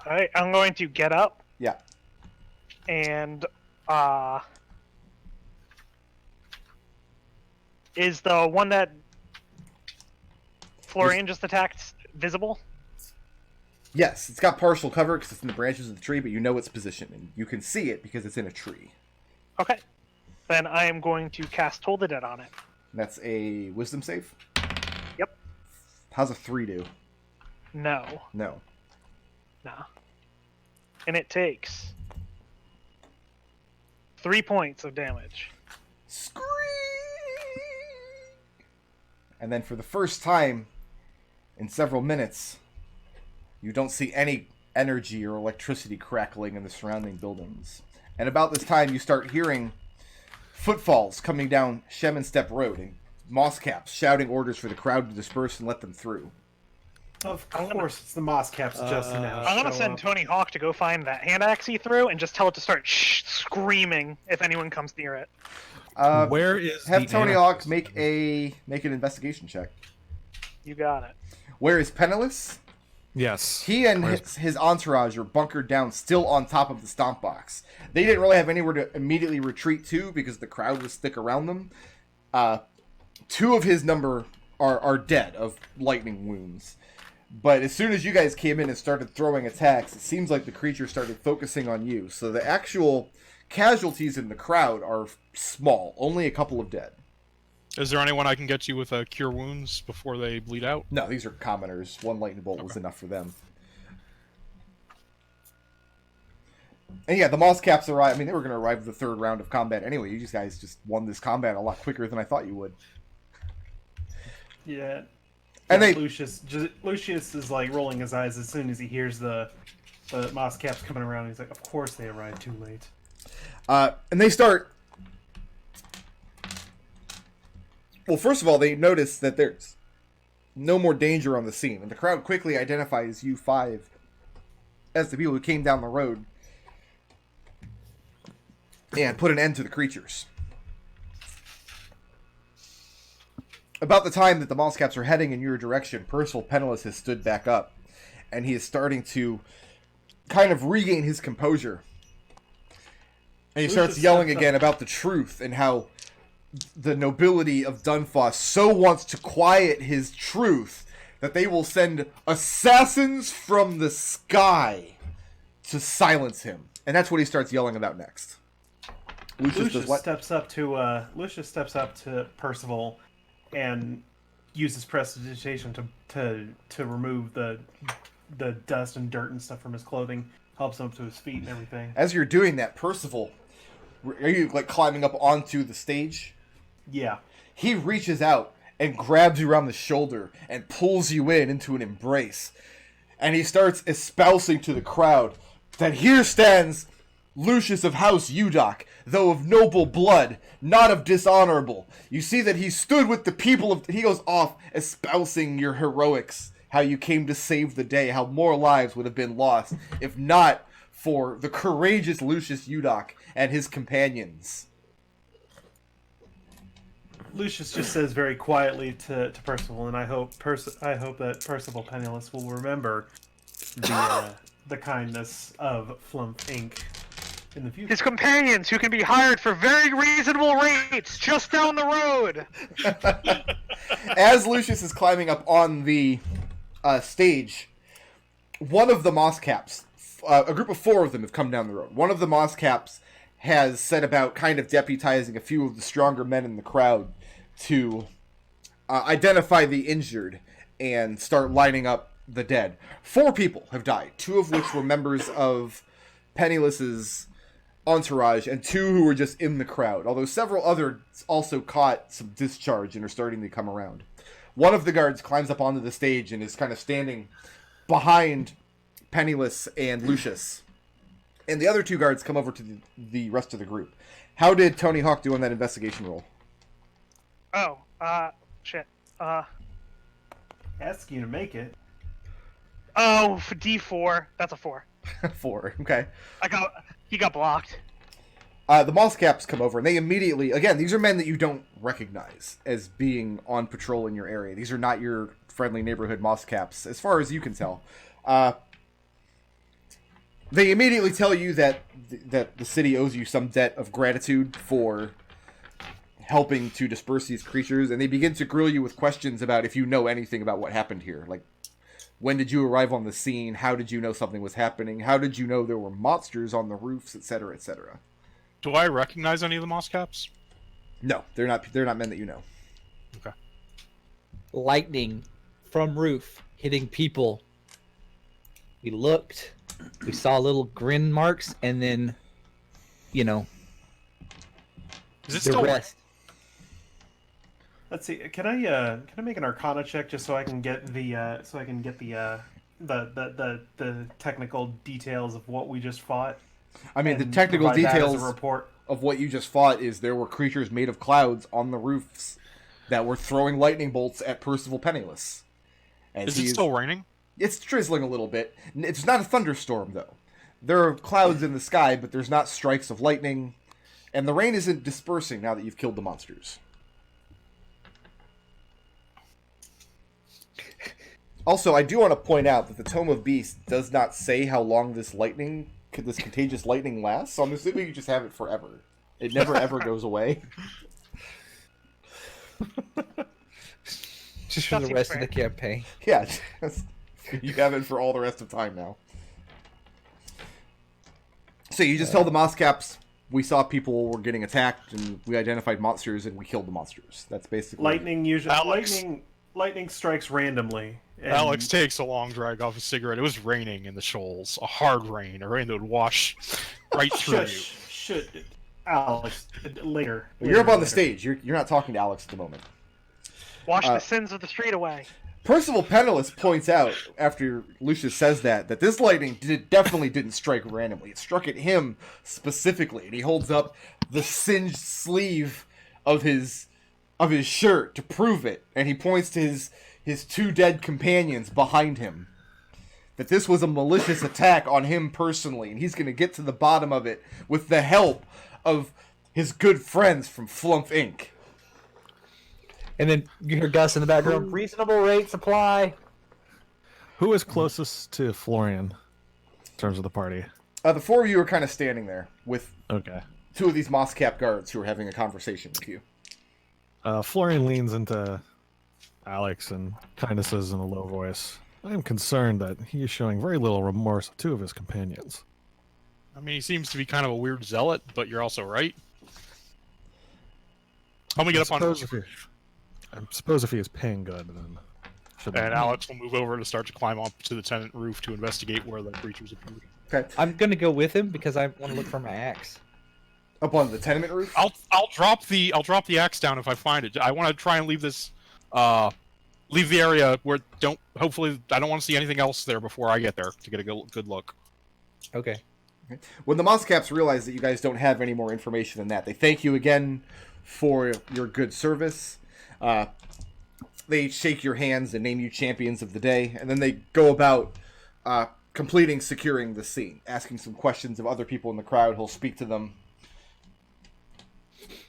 Alright, I'm going to get up Yeah. and is the one that Florian just attacked visible? Yes, it's got partial cover because it's in the branches of the tree, but you know its position, and you can see it because it's in a tree. Okay. Then I am going to cast Toll the Dead on it. That's a wisdom save? Yep. How's a 3 do? No. No. Nah. And it takes 3 points of damage. Scream! And then for the first time in several minutes, you don't see any energy or electricity crackling in the surrounding buildings. And about this time, you start hearing footfalls coming down Shemin Step Road and Mosscaps shouting orders for the crowd to disperse and let them through. Of course, it's the moss caps just now. I'm gonna show send up. Tony Hawk to go find that hand axe he threw and just tell it to start screaming if anyone comes near it. Where is Have the Tony Anarchist? Hawk make an investigation check. You got it. Where is Penniless? Yes. He and his entourage are bunkered down, still on top of the stomp box. They didn't really have anywhere to immediately retreat to because the crowd was thick around them. 2 of his number are dead of lightning wounds. But as soon as you guys came in and started throwing attacks, it seems like the creature started focusing on you. So the actual casualties in the crowd are small, only a couple of dead. Is there anyone I can get you with cure wounds before they bleed out? No, these are commoners. 1 lightning bolt was enough for them. And yeah, the moss caps arrived. I mean, they were going to arrive with the 3rd round of combat anyway. You guys just won this combat a lot quicker than I thought you would. Yeah. And Yeah, they- Lucius is like rolling his eyes as soon as he hears the moss caps coming around. He's like, of course they arrived too late. And they start... Well, first of all, they notice that there's no more danger on the scene. And the crowd quickly identifies you 5 as the people who came down the road and put an end to the creatures. About the time that the Mosscaps are heading in your direction, Percival Penniless has stood back up. And he is starting to kind of regain his composure. And he starts yelling again about the truth and how the nobility of Dunfoss so wants to quiet his truth that they will send assassins from the sky to silence him. And that's what he starts yelling about next. Lucius steps up to Percival and uses prestidigitation to remove the dust and dirt and stuff from his clothing. Helps him up to his feet and everything. As you're doing that, Percival, are you like climbing up onto the stage? Yeah. He reaches out and grabs you around the shoulder and pulls you into an embrace. And he starts espousing to the crowd that here stands Lucius of House Udoc, though of noble blood, not of dishonorable. You see that he stood with the people of... He goes off espousing your heroics, how you came to save the day, how more lives would have been lost if not for the courageous Lucius Udoc and his companions. Lucius just says very quietly to Percival, and I hope that Percival Penniless will remember the kindness of Flumph Inc. in the future. His companions, who can be hired for very reasonable rates, just down the road. As Lucius is climbing up on the stage, one of the Mosscaps, a group of 4 of them have come down the road. One of the Mosscaps has set about kind of deputizing a few of the stronger men in the crowd to identify the injured and start lining up the dead. 4 people have died, 2 of which were members of Penniless's entourage, and 2 who were just in the crowd, although several others also caught some discharge and are starting to come around. One of the guards climbs up onto the stage and is kind of standing behind Penniless and Lucius. And the other 2 guards come over to the rest of the group. How did Tony Hawk do on that investigation roll? Oh, shit. Ask you to make it. Oh, for D4, that's a 4. 4. Okay. He got blocked. The moss caps come over, and they immediately... Again, these are men that you don't recognize as being on patrol in your area. These are not your friendly neighborhood moss caps, as far as you can tell. They immediately tell you that the city owes you some debt of gratitude for helping to disperse these creatures, and they begin to grill you with questions about if you know anything about what happened here. Like, when did you arrive on the scene? How did you know something was happening? How did you know there were monsters on the roofs, etc., etc.? Do I recognize any of the moss caps? No, they're not men that you know. Okay. Lightning from roof hitting people. We looked. We saw little grin marks, and then, Is it the still rest. Let's see. Can I make an Arcana check just so I can get the technical details of what we just fought? I mean, the And technical provide that as a details report. of what you just fought is there were creatures made of clouds on the roofs that were throwing lightning bolts at Percival Penniless. And Is it still raining? It's drizzling a little bit. It's not a thunderstorm, though. There are clouds in the sky, but there's not strikes of lightning. And the rain isn't dispersing now that you've killed the monsters. Also, I do want to point out that the Tome of Beasts does not say how long this contagious lightning lasts, so I'm assuming you just have it forever. It never ever goes away. Just for That the rest seems of the campaign. Yeah, you have it for all the rest of time now. So you just tell the moss caps, we saw people were getting attacked, and we identified monsters, and we killed the monsters. That's basically... Lightning strikes randomly. And Alex takes a long drag off his cigarette. It was raining in the shoals. A hard rain. A rain that would wash right through you. Alex, later. You're up on the stage. You're not talking to Alex at the moment. Wash the sins of the street away. Percival Penniless points out, after Lucius says that this lightning definitely didn't strike randomly. It struck at him specifically, and he holds up the singed sleeve of his shirt to prove it, and he points to his two dead companions behind him. That this was a malicious attack on him personally, and he's going to get to the bottom of it with the help of his good friends from Flumph Inc. And then you hear Gus in the background. Reasonable rates apply. Who is closest to Florian in terms of the party? The four of you are kind of standing there with Okay. two of these moss cap guards who are having a conversation with you. Florian leans into Alex and kind of says in a low voice, I am concerned that he is showing very little remorse to two of his companions. I mean, he seems to be kind of a weird zealot, but you're also right. Help me get up on I suppose if he is paying good, then... And Alex will move over to start to climb up to the tenant roof to investigate where the creatures appeared. Okay. I'm gonna go with him because I want to look for my axe. Up on the tenement roof? I'll drop the axe down if I find it. I want to try and leave this leave the area where hopefully I don't want to see anything else there before I get there to get a good look. Okay. When the moss caps realize that you guys don't have any more information than that, they thank you again for your good service. They shake your hands and name you champions of the day, and then they go about securing the scene, asking some questions of other people in the crowd. He'll speak to them.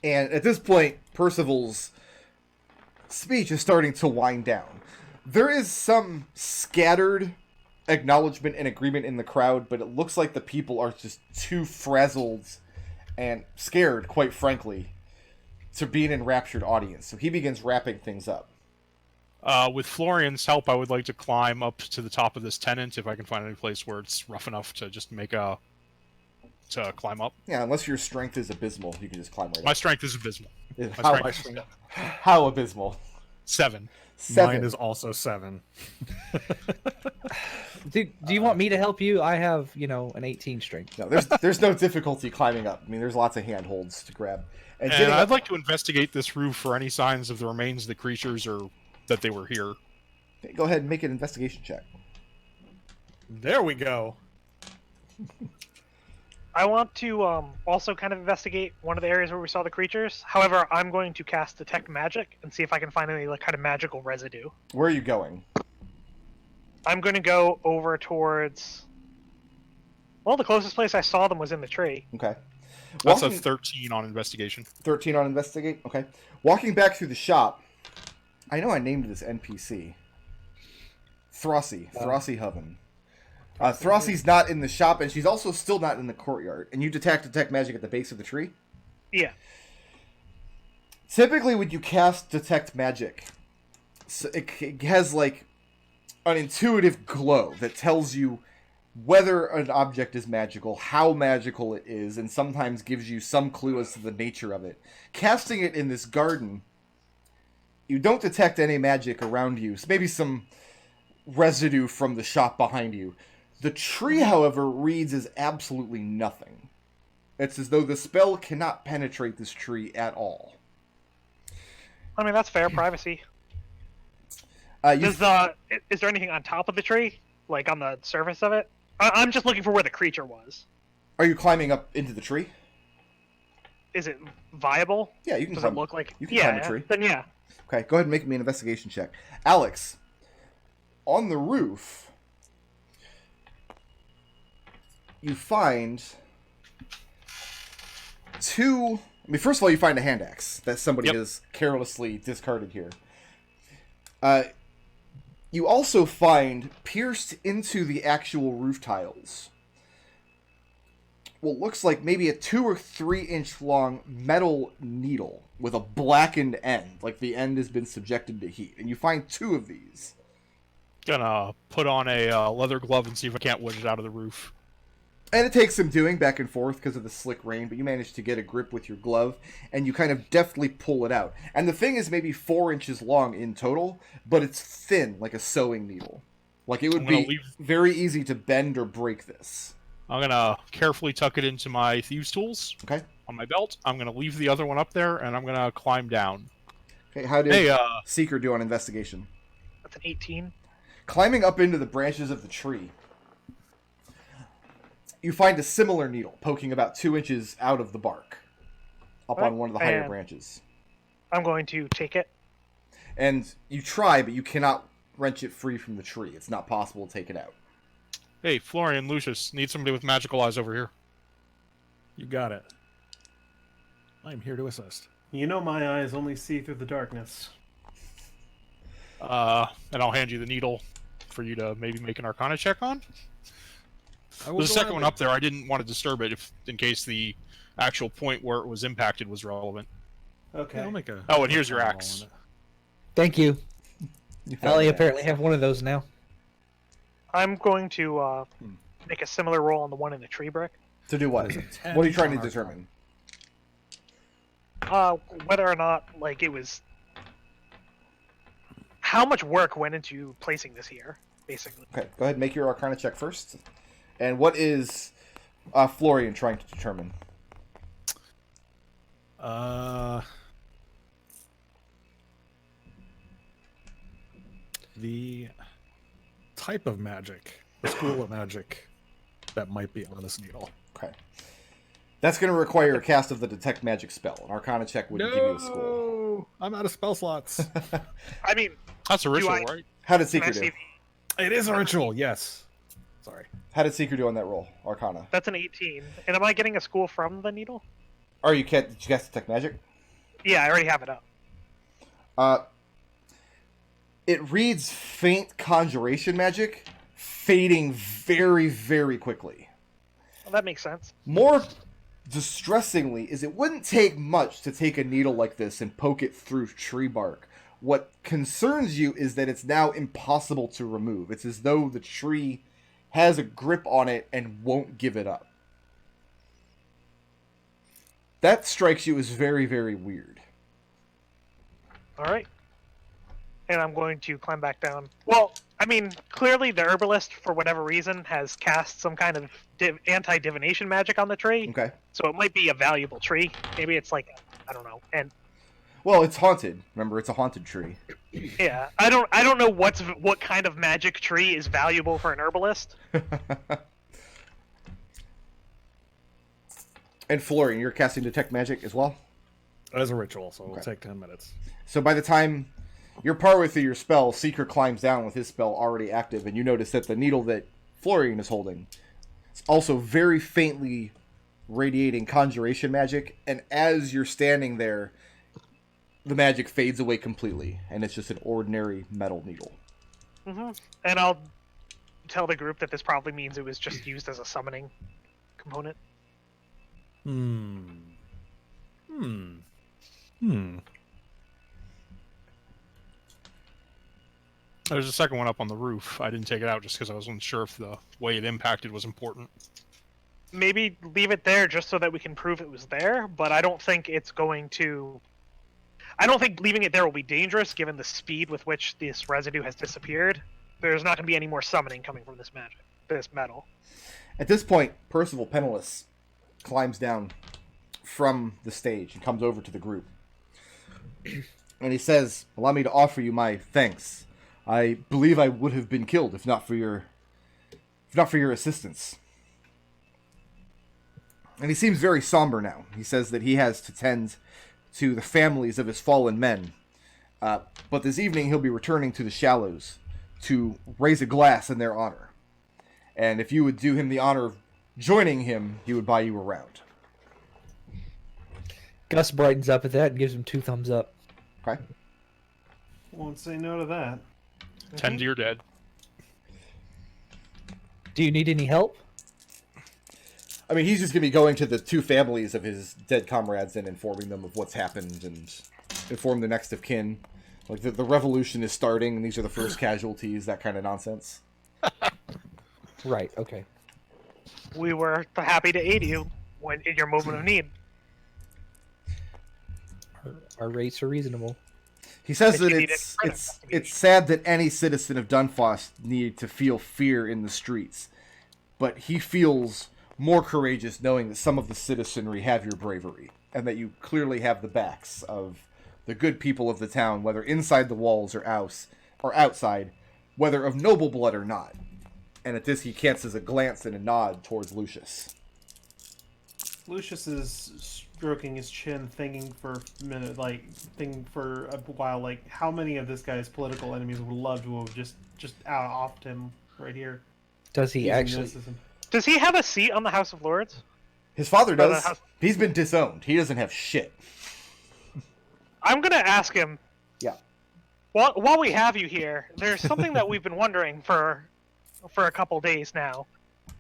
And at this point, Percival's speech is starting to wind down. There is some scattered acknowledgement and agreement in the crowd, but it looks like the people are just too frazzled and scared, quite frankly, to be an enraptured audience. So he begins wrapping things up. With Florian's help, I would like to climb up to the top of this tenant if I can find any place where it's rough enough to just to climb up. Yeah, unless your strength is abysmal, you can just climb right My up. strength is abysmal. How abysmal? 7. 7. Mine is also 7. Do you want me to help you? I have, an 18 strength. No, there's no difficulty climbing up. I mean, there's lots of handholds to grab. And I'd like to investigate this roof for any signs of the remains of the creatures or that they were here. Go ahead and make an investigation check. There we go. I want to also kind of investigate one of the areas where we saw the creatures. However, I'm going to cast Detect Magic and see if I can find any like kind of magical residue. Where are you going? I'm going to go over towards... Well, the closest place I saw them was in the tree. Okay. That's a 13 on investigation. 13 on investigate? Okay. Walking back through the shop, I know I named this NPC. Throssie. Throssie Hoven. Throssie's not in the shop, and she's also still not in the courtyard. And you detect magic at the base of the tree? Yeah. Typically, when you cast detect magic, it has like an intuitive glow that tells you whether an object is magical, how magical it is, and sometimes gives you some clue as to the nature of it. Casting it in this garden, you don't detect any magic around you. So maybe some residue from the shop behind you. The tree, however, reads as absolutely nothing. It's as though the spell cannot penetrate this tree at all. I mean, that's fair. Privacy. Is there anything on top of the tree? Like on the surface of it? I'm just looking for where the creature was. Are you climbing up into the tree? Is it viable? Yeah, you can Does climb. it look like... You can climb a tree. Then yeah. Okay, go ahead and make me an investigation check. Alex, on the roof, you find two... I mean, first of all, you find a hand axe that somebody has carelessly discarded here. You also find, pierced into the actual roof tiles, what looks like maybe a 2 or 3 inch long metal needle with a blackened end, like the end has been subjected to heat. And you find 2 of these. Gonna put on a leather glove and see if I can't wedge it out of the roof. And it takes some doing back and forth because of the slick rain, but you manage to get a grip with your glove, and you kind of deftly pull it out. And the thing is maybe 4 inches long in total, but it's thin, like a sewing needle. Like, it would be very easy to bend or break this. I'm gonna carefully tuck it into my thieves' tools. Okay. On my belt. I'm gonna leave the other one up there, and I'm gonna climb down. Okay, how did Seeker do on investigation? That's an 18. Climbing up into the branches of the tree, you find a similar needle poking about 2 inches out of the bark, up on one of the higher branches. I'm going to take it. And you try, but you cannot wrench it free from the tree. It's not possible to take it out. Hey, Florian, Lucius, need somebody with magical eyes over here. You got it. I'm here to assist. You know my eyes only see through the darkness. And I'll hand you the needle for you to maybe make an Arcana check on. There's a second one up there. I didn't want to disturb it in case the actual point where it was impacted was relevant. Okay. Yeah, I'll make a... Oh, and here's your axe. Thank you. I only apparently have one of those now. I'm going to make a similar roll on the one in the tree brick. To do what? What are you trying to determine? Whether or not, like, it was... How much work went into placing this here, basically. Okay, go ahead and make your Arcana check first. And what is Florian trying to determine? The type of magic, the school of magic that might be on this needle. Okay. That's going to require a cast of the Detect Magic spell. An Arcana check wouldn't give you a score. I'm out of spell slots. I mean... That's a ritual, right? How did Seeker do? It is a ritual, yes. Sorry. How did Seeker do on that roll? Arcana. That's an 18. And am I getting a school from the needle? Oh, did you cast Detect Magic? Yeah, I already have it up. It reads faint conjuration magic, fading very, very quickly. Well, that makes sense. More distressingly is it wouldn't take much to take a needle like this and poke it through tree bark. What concerns you is that it's now impossible to remove. It's as though the tree has a grip on it and won't give it up. That strikes you as very, very weird. Alright. And I'm going to climb back down. Well, I mean, clearly the herbalist, for whatever reason, has cast some kind of anti-divination magic on the tree. Okay. So it might be a valuable tree. Maybe it's like, I don't know. And well, it's haunted. Remember, it's a haunted tree. yeah, I don't know what kind of magic tree is valuable for an herbalist. And Florian, you're casting Detect Magic as well? As a ritual, so it'll Okay. take 10 minutes. So by the time you're partway through your spell, Seeker climbs down with his spell already active, and you notice that the needle that Florian is holding is also very faintly radiating conjuration magic, and as you're standing there, the magic fades away completely, and it's just an ordinary metal needle. Mm-hmm. And I'll tell the group that this probably means it was just used as a summoning component. There's a second one up on the roof. I didn't take it out just because I wasn't sure if the way it impacted was important. Maybe leave it there just so that we can prove it was there, but I don't think it's going to... I don't think leaving it there will be dangerous given the speed with which this residue has disappeared. There's not going to be any more summoning coming from this metal. At this point, Percival Penniless climbs down from the stage and comes over to the group. And he says, "Allow me to offer you my thanks. I believe I would have been killed if not for your assistance." And he seems very somber now. He says that he has to tend to the families of his fallen men. But this evening he'll be returning to the Shallows to raise a glass in their honor. And if you would do him the honor of joining him, he would buy you a round. Gus brightens up at that and gives him 2 thumbs up. Okay? Won't say no to that. Tend to your dead. Do you need any help? I mean, he's just going to be going to the 2 families of his dead comrades and informing them of what's happened and inform the next of kin. Like, the revolution is starting, and these are the first casualties, that kind of nonsense. Right, okay. We were happy to aid you in your moment of need. Our rates are reasonable. He says If that you need it's sad that any citizen of Dunfos need to feel fear in the streets, but he feels more courageous knowing that some of the citizenry have your bravery, and that you clearly have the backs of the good people of the town, whether inside the walls or outside, whether of noble blood or not. And at this, he casts a glance and a nod towards Lucius. Lucius is stroking his chin, thinking for a minute, thinking for a while, how many of this guy's political enemies would love to have just offed him right here. Does he using actually? this as a- Does he have a seat on the House of Lords? His father does. House- He's been disowned. He doesn't have shit. I'm going to ask him. Yeah. While we have you here, there's something that we've been wondering for a couple days now.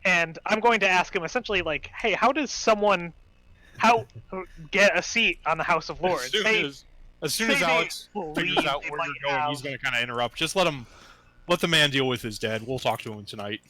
And I'm going to ask him essentially hey, how get a seat on the House of Lords? As soon as Alex figures out where you're going, he's going to kind of interrupt. Just let the man deal with his dead. We'll talk to him tonight.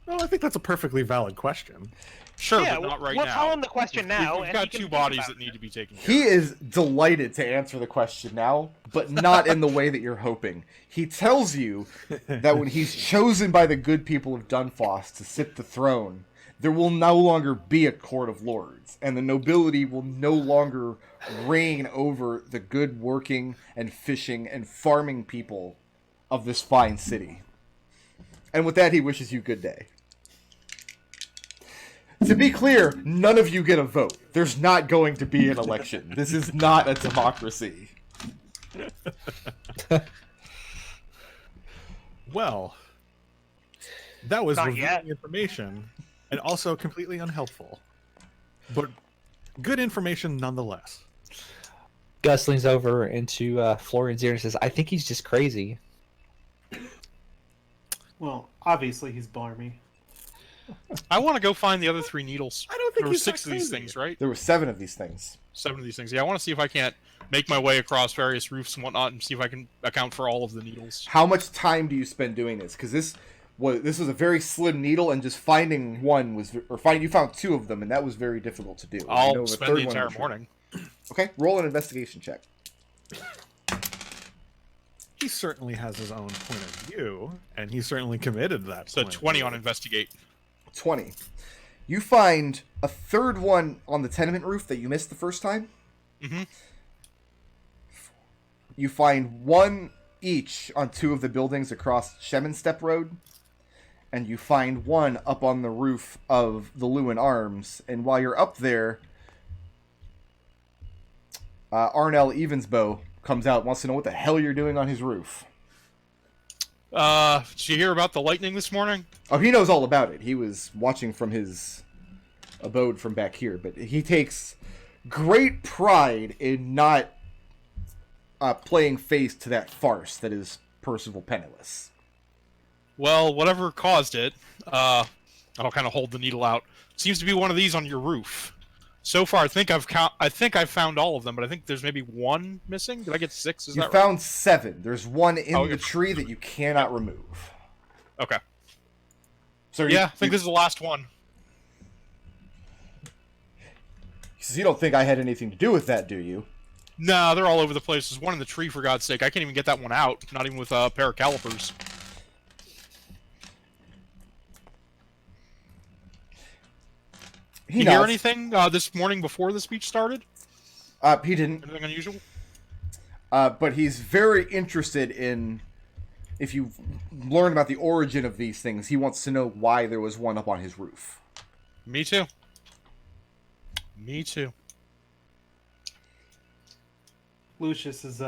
Well, I think that's a perfectly valid question. Sure, Yeah, but not right we'll now. tell him the question now. We've and got he can 2 think bodies about that it. need to be taken care He of. is delighted to answer the question now, but not in the way that you're hoping. He tells you that when he's chosen by the good people of Dunfos to sit the throne, there will no longer be a court of lords, and the nobility will no longer reign over the good working and fishing and farming people of this fine city. And with that, he wishes you good day. To be clear, none of you get a vote. There's not going to be an election. This is not a democracy. Well, that was Not revealing yet. information and also completely unhelpful. But good information nonetheless. Gus leans over into Florian's ear and says, "I think he's just crazy." Well, obviously he's barmy. I want to go find the other 3 needles. I don't think there were he's 6 that of these crazy. things, right? There were 7 of these things. 7 of these things. Yeah, I want to see if I can't make my way across various roofs and whatnot, and see if I can account for all of the needles. How much time do you spend doing this? Because this was a very slim needle, and just finding one was, you found 2 of them, and that was very difficult to do. You know I'll the spend third the one entire was true. morning. Okay, roll an investigation check. He certainly has his own point of view, and he certainly committed that. So point of 20 view. on investigate. 20. You find a third one on the tenement roof that you missed the first time. Mhm. You find one each on 2 of the buildings across Shemenstep Road, and you find one up on the roof of the Lewin Arms. And while you're up there, Arnell Evensbow comes out and wants to know what the hell you're doing on his roof. Did you hear about the lightning this morning? Oh, he knows all about it. He was watching from his abode from back here, but he takes great pride in not playing face to that farce that is Percival Penniless. Well, whatever caused it, I'll kind of hold the needle out. Seems to be one of these on your roof. So far, I think I've found all of them, but I think there's maybe one missing. Did I get 6? Is that right? You found 7. There's one in the tree that you cannot remove. Okay. So I think this is the last one. Because you don't think I had anything to do with that, do you? No, they're all over the place. There's one in the tree, for God's sake. I can't even get that one out, not even with a pair of calipers. Did you hear anything this morning before the speech started? He didn't. Anything unusual? But he's very interested in, if you've learned about the origin of these things, he wants to know why there was one up on his roof. Me too. Me too. Lucius is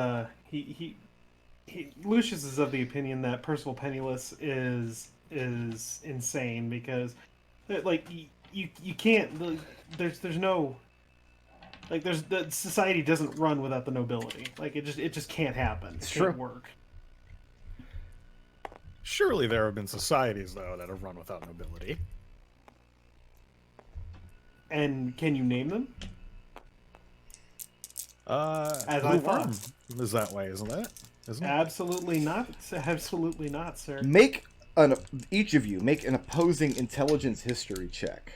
Lucius is of the opinion that Percival Penniless is insane because, like, you can't, there's no, like, the society doesn't run without the nobility. Like, it just can't happen. It can't work. Surely there have been societies, though, that have run without nobility. And can you name them? As I thought. Is that way, isn't it? Isn't it? Absolutely not. Absolutely not, sir. Each of you make an opposing intelligence history check.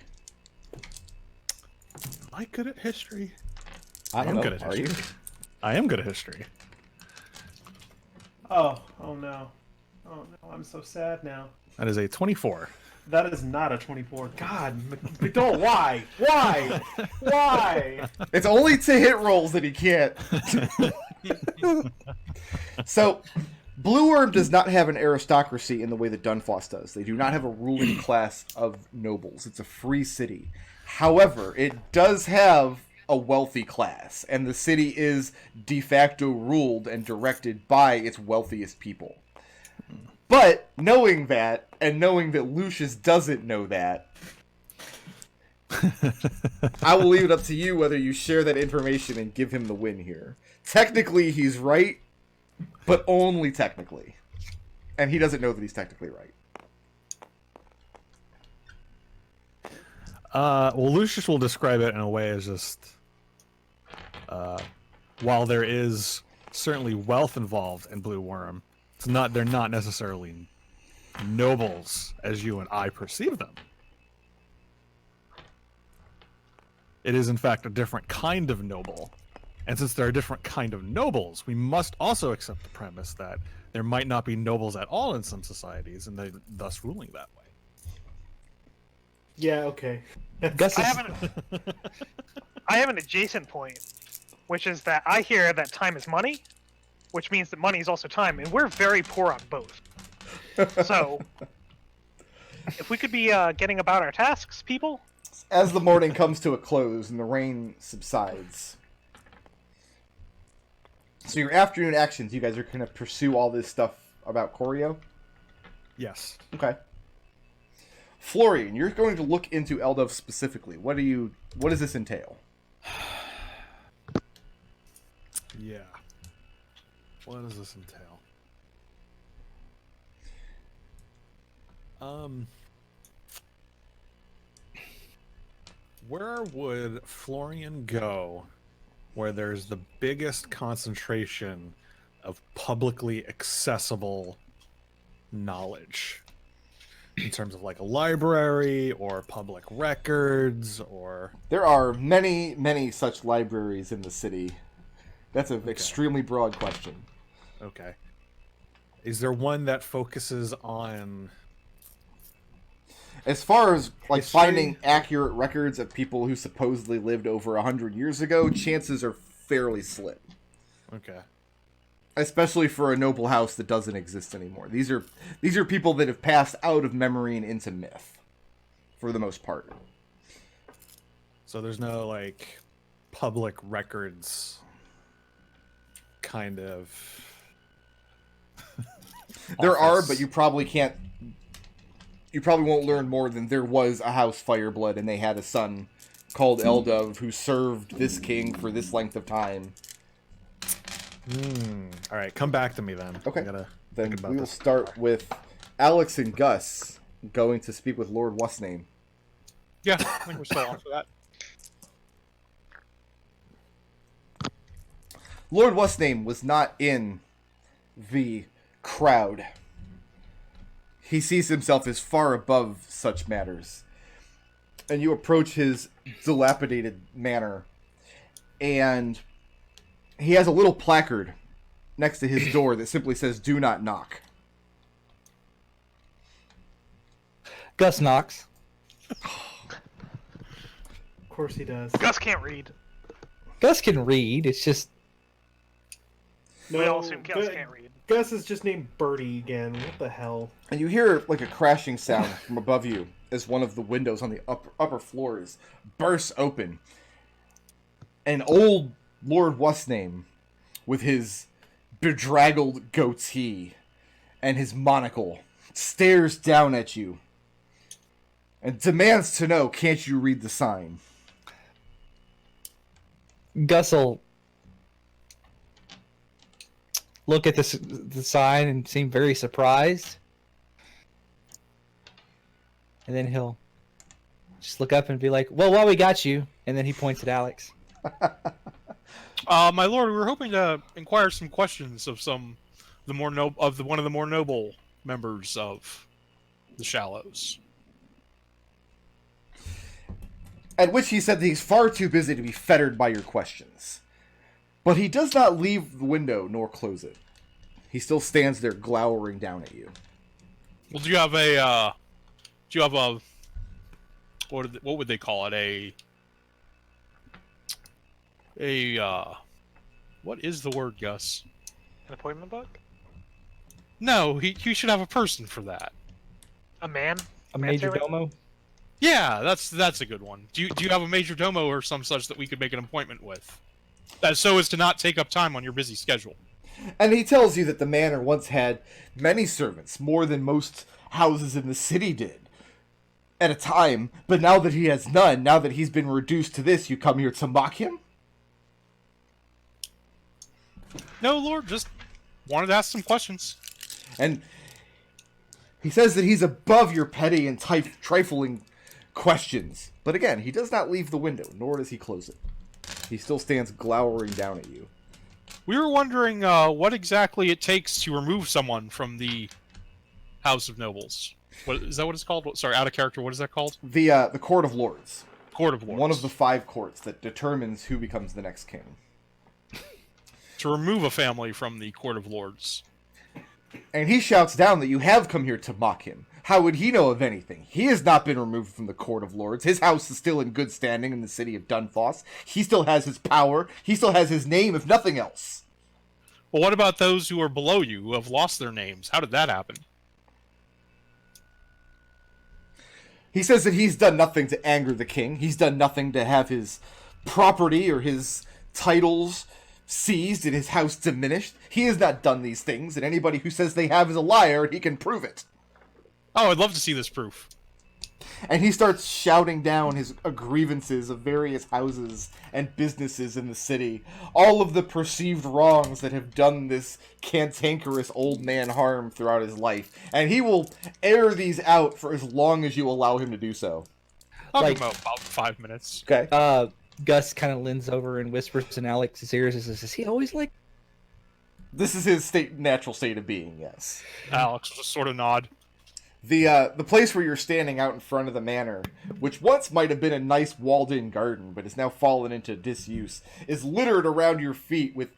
Am I good at history? I am good at history. Are you? I am good at history. Oh no. Oh no, I'm so sad now. That is a 24. That is not a 24. God, McDohl, why? Why? Why? It's only to hit rolls that he can't. So, Blue Worm does not have an aristocracy in the way that Dunfoss does. They do not have a ruling class of nobles. It's a free city. However, it does have a wealthy class, and the city is de facto ruled and directed by its wealthiest people. But knowing that, and knowing that Lucius doesn't know that, I will leave it up to you whether you share that information and give him the win here. Technically, he's right, but only technically. And he doesn't know that he's technically right. Well, Lucius will describe it in a way as just, while there is certainly wealth involved in Blue Worm, they're not necessarily nobles as you and I perceive them. It is, in fact, a different kind of noble. And since there are different kind of nobles, we must also accept the premise that there might not be nobles at all in some societies, and they're thus ruling that way. Yeah, okay. I have an adjacent point, which is that I hear that time is money, which means that money is also time, and we're very poor on both. So, if we could be getting about our tasks, people? As the morning comes to a close and the rain subsides, so your afternoon actions, you guys are going to pursue all this stuff about Choreo? Yes. Okay. Florian, you're going to look into Eldov specifically. What does this entail? Yeah. What does this entail? Where would Florian go where there's the biggest concentration of publicly accessible knowledge? In terms of like a library or public records or... There are many, many such libraries in the city. That's an extremely broad question. Okay. Is there one that focuses on... As far as like history? finding accurate records of people who supposedly lived over 100 years ago, chances are fairly slim. Okay. Especially for a noble house that doesn't exist anymore. These are people that have passed out of memory and into myth, for the most part. So there's no like public records kind of. There are, but you probably can't. You probably won't learn more than there was a house Fireblood, and they had a son called Eldov who served this king for this length of time. All right, come back to me then. Okay. I gotta Then think about we will this. start with Alex and Gus going to speak with Lord What's Name. Yeah, I think we're still on for that. Lord What's Name was not in the crowd. He sees himself as far above such matters. And you approach his dilapidated manor, and he has a little placard next to his door that simply says, "Do not knock." Gus knocks. Of course he does. Gus can't read. Gus can read. It's just We all assume Gus can't read. Gus is just named Birdie again. What the hell? And you hear like a crashing sound from above you as one of the windows on the upper floors bursts open. An old Lord What's Name with his bedraggled goatee and his monocle stares down at you and demands to know, can't you read the sign? Gus will look at the sign and seem very surprised. And then he'll just look up and be like, "Well, while we got you," and then he points at Alex. My lord, we were hoping to inquire some questions of one of the more noble members of the Shallows. At which he said that he's far too busy to be fettered by your questions. But he does not leave the window nor close it. He still stands there glowering down at you. Well, do you have a what would they call it? What is the word, Gus? An appointment book? No, he should have a person for that. A man? A major domo. Yeah, that's a good one. Do you have a major domo or some such that we could make an appointment with? So as to not take up time on your busy schedule. And he tells you that the manor once had many servants, more than most houses in the city did, at a time. But now that he has none, now that he's been reduced to this, you come here to mock him? No, Lord, just wanted to ask some questions. And he says that he's above your petty and trifling questions. But again, he does not leave the window, nor does he close it. He still stands glowering down at you. We were wondering what exactly it takes to remove someone from the House of Nobles. What is that? What it's called? Sorry, out of character. What is that called? The Court of Lords. Court of Lords. One of the 5 courts that determines who becomes the next king. To remove a family from the Court of Lords. And he shouts down that you have come here to mock him. How would he know of anything? He has not been removed from the Court of Lords. His house is still in good standing in the city of Dunfoss. He still has his power. He still has his name, if nothing else. Well, what about those who are below you, who have lost their names? How did that happen? He says that he's done nothing to anger the king. He's done nothing to have his property or his titles seized and his house diminished. He has not done these things, and anybody who says they have is a liar, and he can prove it. Oh, I'd love to see this proof. And he starts shouting down his grievances of various houses and businesses in the city. All of the perceived wrongs that have done this cantankerous old man harm throughout his life. And he will air these out for as long as you allow him to do so. I'll Like- give him about 5 minutes. Okay. Gus kind of leans over and whispers in Alex's ears and says, "Is he always like?" This is his natural state of being, yes. Alex will just sort of nod. The place where you're standing out in front of the manor, which once might have been a nice walled-in garden, but has now fallen into disuse, is littered around your feet with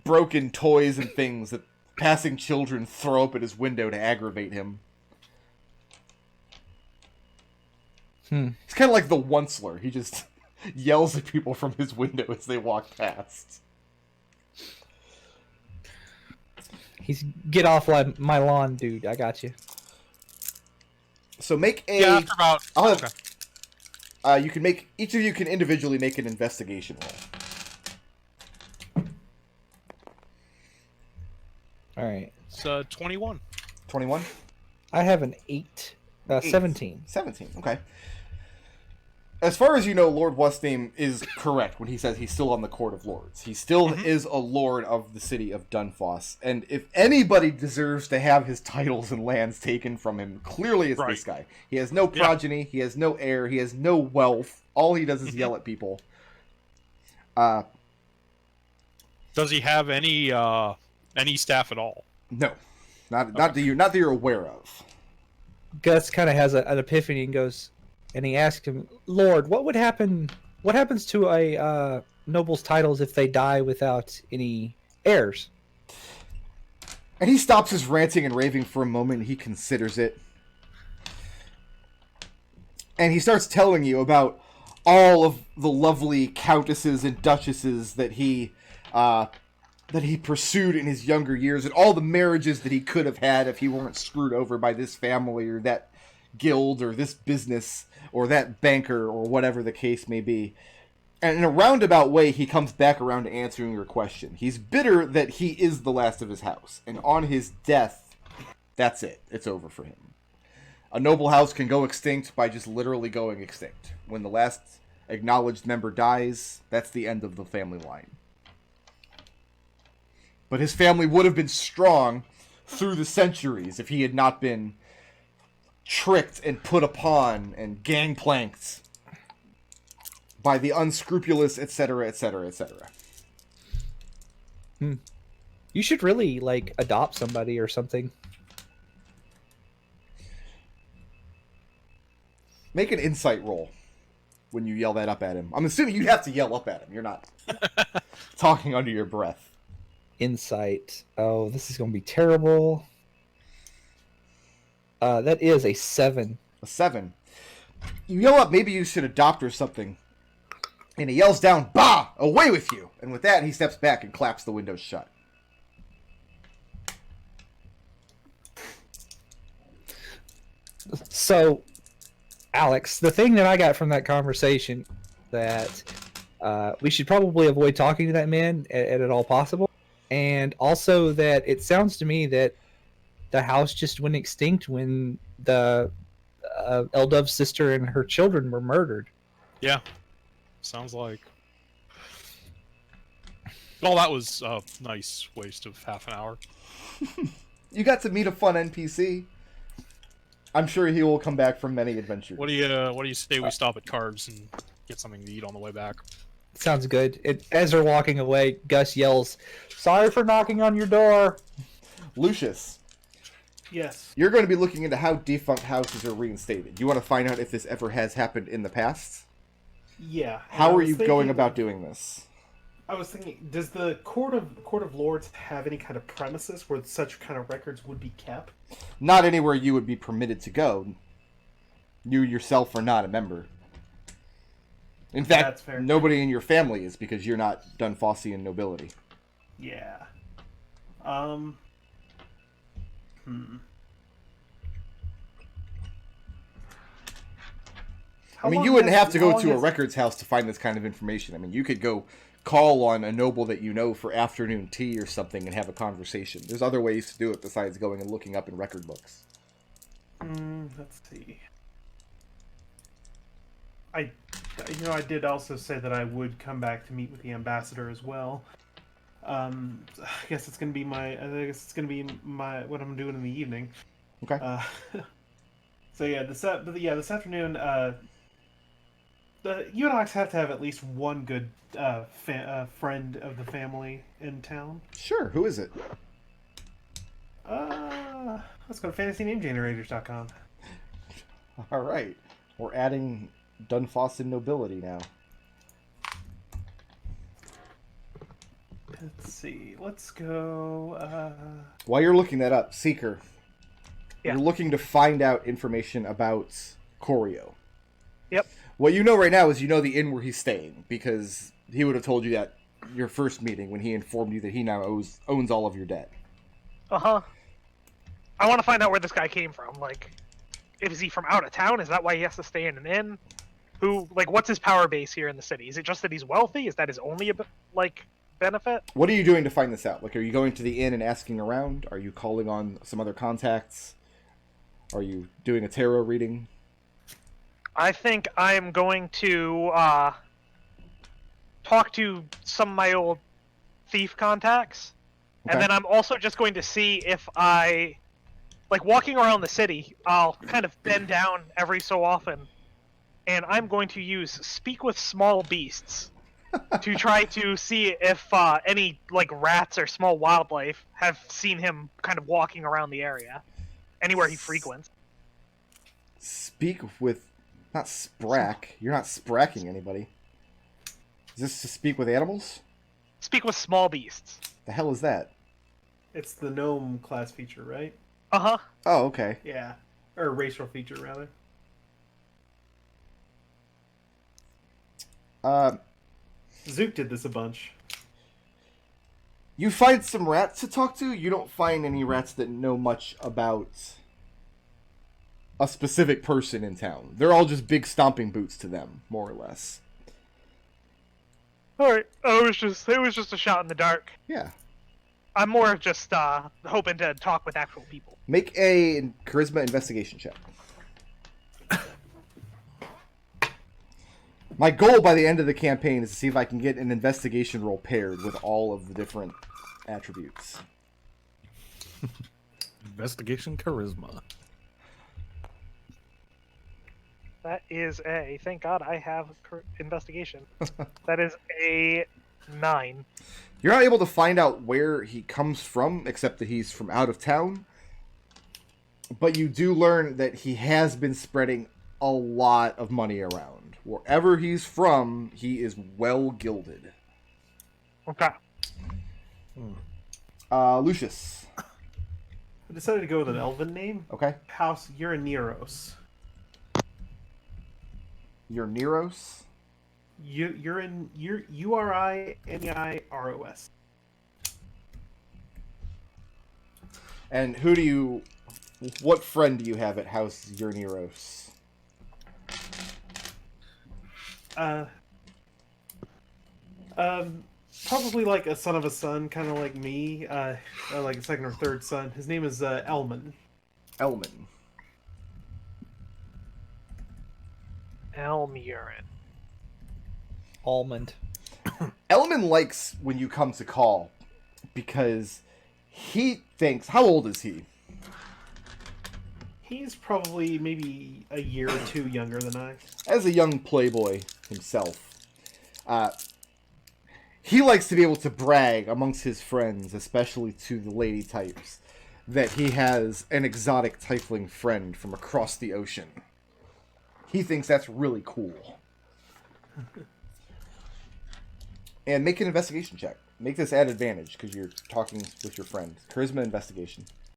broken toys and things that passing children throw up at his window to aggravate him. He's kind of like the Onceler. He just yells at people from his window as they walk past. He's get off my lawn, dude. I got you. So make a. Yeah, after about. I'll have, okay. you can make each of you can individually make an investigation roll. All right. It's 21. 21? I have an 8. 17. 17, okay. As far as you know, Lord Westname is correct when he says he's still on the Court of Lords. He still is a lord of the city of Dunfoss. And if anybody deserves to have his titles and lands taken from him, clearly it's this guy. He has no progeny, he has no heir, he has no wealth. All he does is yell at people. Does he have any staff at all? No. Not that you're aware of. Gus kind of has an epiphany and goes, and he asks him, "Lord, what happens to a noble's titles if they die without any heirs?" And he stops his ranting and raving for a moment, and he considers it. And he starts telling you about all of the lovely countesses and duchesses that he pursued in his younger years, and all the marriages that he could have had if he weren't screwed over by this family or that guild or this business or that banker or whatever the case may be. And in a roundabout way, he comes back around to answering your question. He's bitter that he is the last of his house, and on his death, that's it. It's over for him. A noble house can go extinct by just literally going extinct. When the last acknowledged member dies, that's the end of the family line. But his family would have been strong through the centuries if he had not been tricked and put upon and gangplanked by the unscrupulous, etc., etc., etc. You should really, adopt somebody or something. Make an insight roll when you yell that up at him. I'm assuming you have to yell up at him. You're not talking under your breath. Insight. Oh, this is going to be terrible. That is a 7. A 7. You yell up, maybe you should adopt or something. And he yells down, "Bah! Away with you!" And with that, he steps back and claps the windows shut. So, Alex, the thing that I got from that conversation that we should probably avoid talking to that man at all possible. And also that it sounds to me that the house just went extinct when the Eldov's sister and her children were murdered. Yeah. Sounds like. Well, that was a nice waste of half an hour. You got to meet a fun NPC. I'm sure he will come back from many adventures. What do you say we stop at Carves and get something to eat on the way back? Sounds good. As they're walking away, Gus yells, "Sorry for knocking on your door." Lucius. Yes. You're going to be looking into how defunct houses are reinstated. You want to find out if this ever has happened in the past? Yeah. How are you going about doing this? I was thinking, does the Court of Lords have any kind of premises where such kind of records would be kept? Not anywhere you would be permitted to go. You yourself are not a member. In fact, nobody in your family is because you're not Dunfossian nobility. Yeah. I mean, you wouldn't have to go to a records house to find this kind of information. I mean, you could go call on a noble that you know for afternoon tea or something and have a conversation. There's other ways to do it besides going and looking up in record books. Let's see. I did also say that I would come back to meet with the ambassador as well. I guess it's gonna be what I'm doing in the evening. Okay. So yeah, this afternoon, you and Alex have to have at least one good friend of the family in town. Sure. Who is it? Let's go to fantasynamegenerators.com. All right. We're adding Dunfossian nobility now. Let's see. Let's go. While you're looking that up, Seeker, Yeah. you're looking to find out information about Corio. Yep. What you know right now is you know the inn where he's staying, because he would have told you that your first meeting when he informed you that he now owns all of your debt. Uh-huh. I want to find out where this guy came from. Like, is he from out of town? Is that why he has to stay in an inn? What's his power base here in the city? Is it just that he's wealthy? Is that his only, benefit? What are you doing to find this out? Like, are you going to the inn and asking around? Are you calling on some other contacts? Are you doing a tarot reading? I think I'm going to talk to some of my old thief contacts. Okay. And then I'm also just going to see if walking around the city, I'll kind of bend down every so often. And I'm going to use Speak with Small Beasts to try to see if any, rats or small wildlife have seen him kind of walking around the area, anywhere he frequents. Speak with... Not sprack. You're not spracking anybody. Is this to speak with animals? Speak with small beasts. The hell is that? It's the gnome class feature, right? Uh-huh. Oh, okay. Yeah. Or racial feature, rather. Zook did this a bunch. You find some rats to talk to. You don't find any rats that know much about a specific person in town. They're all just big stomping boots to them, more or less. Alright. It was just a shot in the dark. Yeah. I'm more just hoping to talk with actual people. Make a charisma investigation check. My goal by the end of the campaign is to see if I can get an investigation roll paired with all of the different attributes. Investigation charisma. That is thank God I have investigation. That is a 9. You're not able to find out where he comes from, except that he's from out of town. But you do learn that he has been spreading a lot of money around. Wherever he's from, he is well gilded. Okay. Lucius. I decided to go with an elven name. Okay. House Urineros. You're Neros. Urineros. And what friend do you have at House Urineros? Probably like a son of a son, kind of like me, like a second or third son. His name is Elman. Elman. Elmurin. Almond. Elman likes when you come to call because he thinks... How old is he? He's probably maybe a year or two younger than I. As a young playboy himself, he likes to be able to brag amongst his friends, especially to the lady types, that he has an exotic tiefling friend from across the ocean. He thinks that's really cool. And make an investigation check. Make this at advantage, because you're talking with your friend. Charisma investigation.